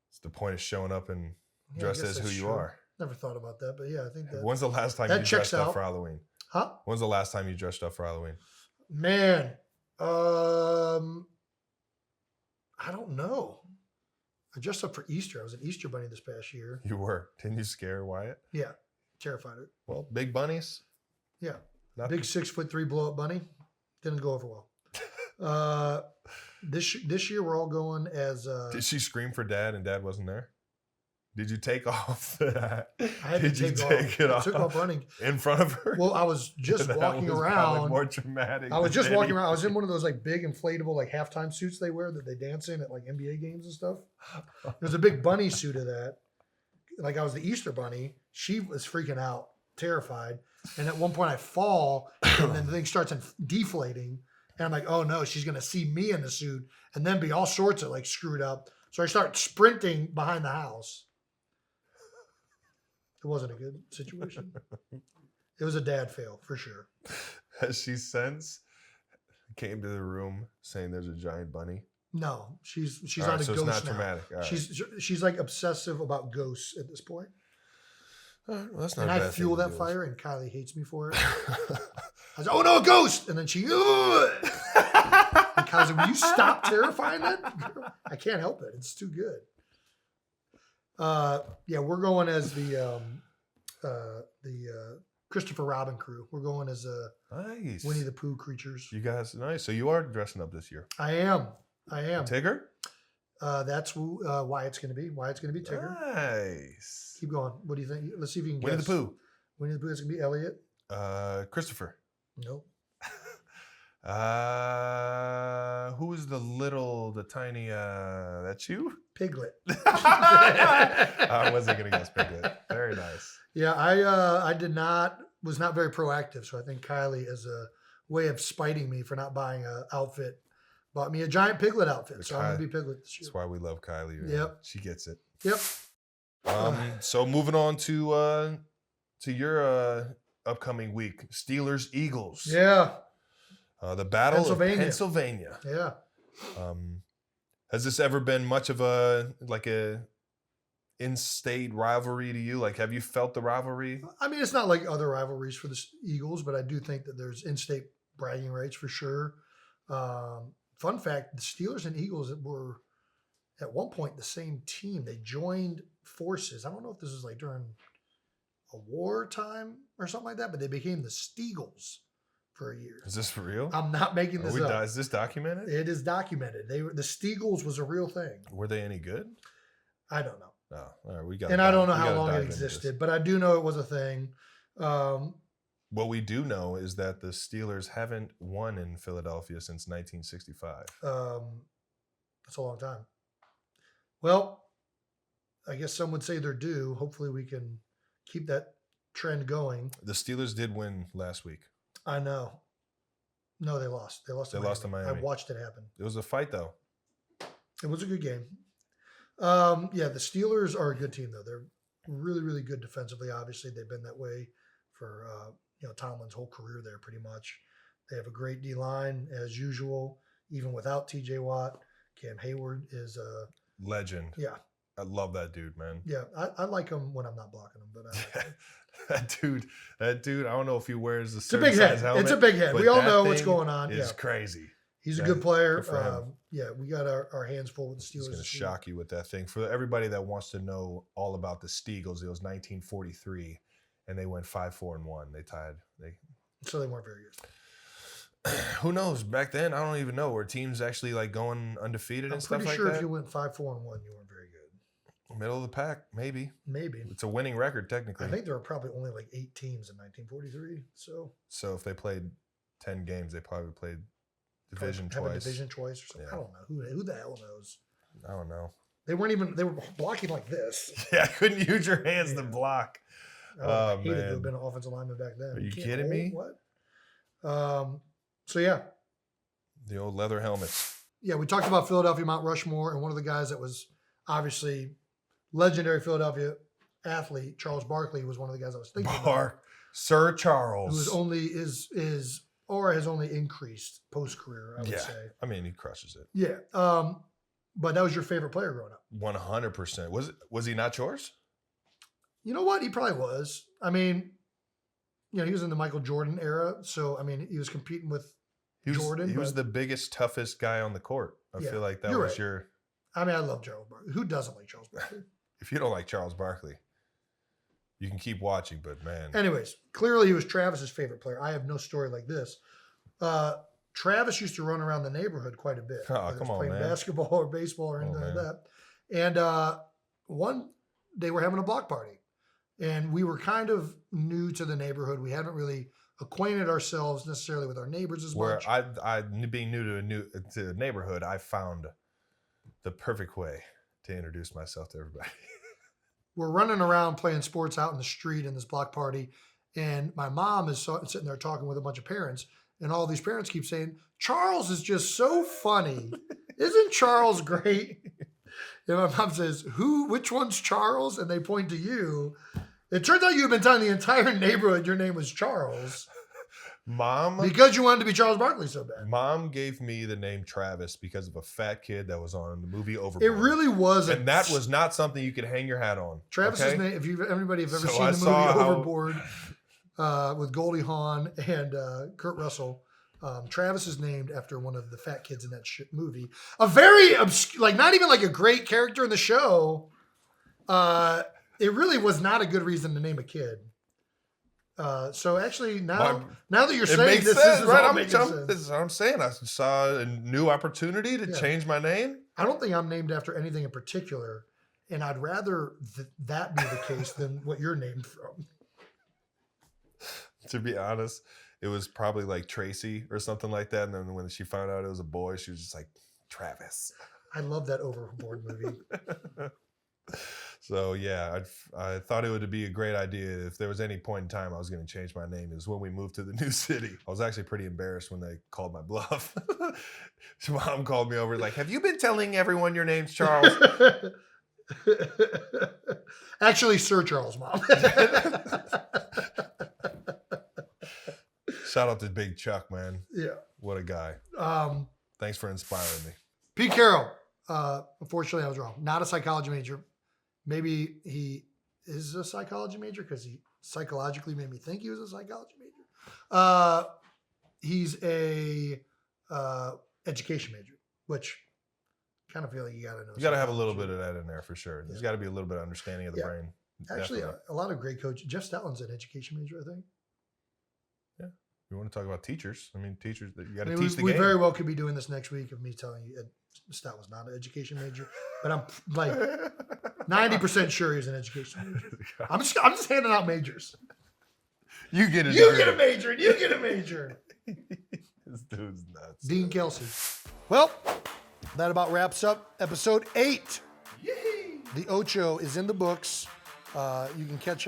Speaker 1: It's the point of showing up and dressed as who you are.
Speaker 2: Never thought about that, but yeah, I think that.
Speaker 1: When's the last time you dressed up for Halloween?
Speaker 2: Huh?
Speaker 1: When's the last time you dressed up for Halloween?
Speaker 2: Man, I don't know. I dressed up for Easter. I was an Easter bunny this past year.
Speaker 1: You were. Didn't you scare Wyatt?
Speaker 2: Yeah, terrified her.
Speaker 1: Well, big bunnies.
Speaker 2: Yeah, big 6'3" blow up bunny. Didn't go over well. This year we're all going as.
Speaker 1: Did she scream for Dad and Dad wasn't there? Did you take off the hat?
Speaker 2: I had to take it off. I took off running
Speaker 1: in front of her.
Speaker 2: Well, I was just walking around.
Speaker 1: More dramatic.
Speaker 2: I was just walking around. I was in one of those like big inflatable like halftime suits they wear that they dance in at like NBA games and stuff. There's a big bunny suit of that. like I was the Easter bunny. She was freaking out, terrified. And at one point I fall and then the thing starts deflating. And I'm like, oh no, she's going to see me in the suit and then be all sorts of like screwed up. So I start sprinting behind the house. It wasn't a good situation. It was a dad fail for sure.
Speaker 1: Has she since came to the room saying there's a giant bunny?
Speaker 2: No, she's
Speaker 1: All
Speaker 2: not
Speaker 1: right,
Speaker 2: a
Speaker 1: so
Speaker 2: ghost
Speaker 1: it's not
Speaker 2: now.
Speaker 1: traumatic. All right.
Speaker 2: She's like obsessive about ghosts at this point.
Speaker 1: All right, well, that's not
Speaker 2: And
Speaker 1: a
Speaker 2: I
Speaker 1: bad
Speaker 2: fuel
Speaker 1: thing to
Speaker 2: that
Speaker 1: do.
Speaker 2: fire, and Kylie hates me for it. I was like, oh no, a ghost! And then she, ugh! And Kylie's like, will you stop terrifying that? I can't help it. It's too good. Yeah, we're going as the Christopher Robin crew. We're going as
Speaker 1: Nice.
Speaker 2: Winnie the Pooh creatures.
Speaker 1: You guys, nice. So you are dressing up this year.
Speaker 2: I am.
Speaker 1: Tigger?
Speaker 2: That's why it's going to be. Why it's going to be Tigger.
Speaker 1: Nice.
Speaker 2: Keep going. What do you think? Let's see if you can
Speaker 1: Winnie
Speaker 2: guess.
Speaker 1: the Pooh.
Speaker 2: Winnie the Pooh is going to be Elliot.
Speaker 1: Christopher.
Speaker 2: Nope.
Speaker 1: Who is the tiny, that's you?
Speaker 2: Piglet.
Speaker 1: I wasn't going to guess Piglet. Very nice.
Speaker 2: Yeah, I was not very proactive. So I think Kylie, as a way of spiting me for not buying an outfit, bought me a giant Piglet outfit. So I'm going to be Piglet this year.
Speaker 1: That's why we love Kylie. Man.
Speaker 2: Yep.
Speaker 1: She gets it.
Speaker 2: Yep.
Speaker 1: So moving on to your upcoming week, Steelers Eagles.
Speaker 2: Yeah.
Speaker 1: The Battle of
Speaker 2: Pennsylvania.
Speaker 1: Pennsylvania.
Speaker 2: Yeah.
Speaker 1: Has this ever been much of a in-state rivalry to you? Like, have you felt the rivalry?
Speaker 2: I mean, it's not like other rivalries for the Eagles, but I do think that there's in-state bragging rights for sure. Fun fact, the Steelers and Eagles were at one point the same team. They joined forces. I don't know if this was like during a wartime or something like that, but they became the Steagles for a year.
Speaker 1: Is this for real?
Speaker 2: I'm not making this up.
Speaker 1: Is this documented?
Speaker 2: It is documented. The Steagles was a real thing.
Speaker 1: Were they any good?
Speaker 2: I don't know.
Speaker 1: No. All right, we got.
Speaker 2: And I don't know how long it existed, but I do know it was a thing.
Speaker 1: What we do know is that the Steelers haven't won in Philadelphia since 1965.
Speaker 2: That's a long time. Well, I guess some would say they're due. Hopefully we can keep that trend going.
Speaker 1: The Steelers did win last week.
Speaker 2: I know. No, they lost. They lost to Miami. I watched it happen.
Speaker 1: It was a fight, though.
Speaker 2: It was a good game. Yeah, the Steelers are a good team, though. They're really, really good defensively. Obviously, they've been that way for Tomlin's whole career there, pretty much. They have a great D-line, as usual, even without T.J. Watt. Cam Hayward is a
Speaker 1: legend.
Speaker 2: Yeah.
Speaker 1: I love that dude, man.
Speaker 2: Yeah, I like him when I'm not blocking him, but I like him.
Speaker 1: that dude, I don't know if he wears a
Speaker 2: It's a big head.
Speaker 1: helmet,
Speaker 2: it's a big head. We all know what's going on.
Speaker 1: It's crazy.
Speaker 2: He's a good player.
Speaker 1: For
Speaker 2: yeah, we got our hands full with the Steelers.
Speaker 1: He's going to shock you with that thing. For everybody that wants to know all about the Steagles, it was 1943, and they went 5-4-1. They tied.
Speaker 2: So they weren't very good.
Speaker 1: Who knows? Back then, I don't even know. Were teams actually like going undefeated and stuff like that?
Speaker 2: I'm pretty sure if you went 5-4-1, you weren't very good.
Speaker 1: Middle of the pack, maybe.
Speaker 2: Maybe.
Speaker 1: It's a winning record, technically.
Speaker 2: I think there were probably only like 8 teams in 1943. So
Speaker 1: if they played 10 games, they probably played division twice.
Speaker 2: A division twice or something. Yeah. I don't know. Who the hell knows?
Speaker 1: I don't know.
Speaker 2: They were blocking like this.
Speaker 1: Yeah, I couldn't use your hands to block.
Speaker 2: I hated to have been an offensive lineman back then.
Speaker 1: Are you kidding me?
Speaker 2: What? So yeah.
Speaker 1: The old leather helmets.
Speaker 2: Yeah, we talked about Philadelphia Mount Rushmore, and one of the guys that was obviously legendary Philadelphia athlete, Charles Barkley, was one of the guys I was thinking about.
Speaker 1: Sir Charles.
Speaker 2: Who is only his aura has only increased post career, I would say.
Speaker 1: I mean, he crushes it.
Speaker 2: Yeah. But that was your favorite player growing up.
Speaker 1: 100%. Was he not yours?
Speaker 2: You know what? He probably was. I mean, he was in the Michael Jordan era, so I mean, he was competing with Jordan.
Speaker 1: He was the biggest, toughest guy on the court. I feel like that was right.
Speaker 2: I mean, I love Charles Barkley. Who doesn't like Charles Barkley?
Speaker 1: If you don't like Charles Barkley, you can keep watching, but man.
Speaker 2: Anyways, clearly he was Travis's favorite player. I have no story like this. Travis used to run around the neighborhood quite a bit.
Speaker 1: Oh, come on,
Speaker 2: playing
Speaker 1: man.
Speaker 2: Basketball or baseball or anything like that. And one day we're having a block party. And we were kind of new to the neighborhood. We hadn't really acquainted ourselves necessarily with our neighbors as much.
Speaker 1: I being new to a neighborhood, I found the perfect way to introduce myself to everybody.
Speaker 2: we're running around playing sports out in the street in this block party. And my mom is sitting there talking with a bunch of parents. And all these parents keep saying, Charles is just so funny. Isn't Charles great? And my mom says, which one's Charles? And they point to you. It turns out you've been telling the entire neighborhood your name was Charles.
Speaker 1: Mom?
Speaker 2: Because you wanted to be Charles Barkley so bad.
Speaker 1: Mom gave me the name Travis because of a fat kid that was on the movie Overboard.
Speaker 2: It really was.
Speaker 1: And that was not something you could hang your hat on.
Speaker 2: Travis's name, if anybody have ever seen the movie Overboard with Goldie Hawn and Kurt Russell, Travis is named after one of the fat kids in that movie. A very obscure, not even like a great character in the show. It really was not a good reason to name a kid. So actually, now that you're saying this,
Speaker 1: sense,
Speaker 2: is
Speaker 1: right?
Speaker 2: all making sense.
Speaker 1: This is what I'm saying. I saw a new opportunity to change my name.
Speaker 2: I don't think I'm named after anything in particular, and I'd rather that be the case than what you're named from.
Speaker 1: To be honest, it was probably like Tracy or something like that. And then when she found out it was a boy, she was just like, Travis.
Speaker 2: I love that Overboard movie.
Speaker 1: So yeah, I thought it would be a great idea if there was any point in time I was going to change my name. It was when we moved to the new city. I was actually pretty embarrassed when they called my bluff. Mom called me over like, have you been telling everyone your name's Charles?
Speaker 2: Actually, Sir Charles, Mom.
Speaker 1: Shout out to Big Chuck, man.
Speaker 2: Yeah.
Speaker 1: What a guy. Thanks for inspiring me.
Speaker 2: Pete Carroll. Unfortunately, I was wrong. Not a psychology major. Maybe he is a psychology major because he psychologically made me think he was a psychology major. He's a education major, which kind of feel like you got to know.
Speaker 1: You got to have a little bit of that in there for sure. There's got to be a little bit of understanding of the brain.
Speaker 2: Actually,
Speaker 1: Definitely.
Speaker 2: a lot of great coaches. Jeff Stoutland's an education major, I think.
Speaker 1: Yeah. You want to talk about teachers? I mean, teachers, you got to teach the
Speaker 2: we
Speaker 1: game.
Speaker 2: very well could be doing this next week of me telling you Stout was not an education major, but I'm like 90% sure he's an education major. I'm just handing out majors.
Speaker 1: You get a
Speaker 2: You get a major, and you get a major.
Speaker 1: This dude's nuts.
Speaker 2: Dean Kelce. Well, that about wraps up episode 8. Yay! The Ocho is in the books. You can catch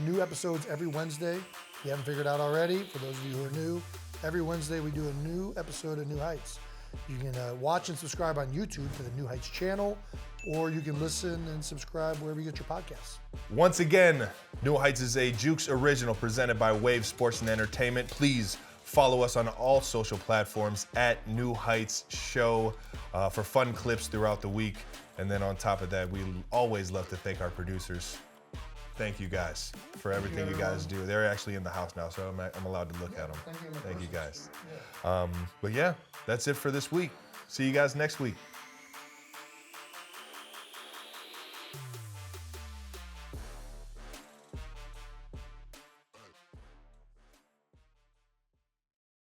Speaker 2: new episodes every Wednesday. If you haven't figured it out already, for those of you who are new, every Wednesday we do a new episode of New Heights. You can watch and subscribe on YouTube to the New Heights channel, or you can listen and subscribe wherever you get your podcasts.
Speaker 1: Once again, New Heights is a Jukes original presented by Wave Sports and Entertainment. Please follow us on all social platforms at New Heights Show for fun clips throughout the week. And then on top of that, we always love to thank our producers. Thank you guys for everything you guys do. They're actually in the house now, so I'm allowed to look at them. Thank you guys. But yeah, that's it for this week. See you guys next week.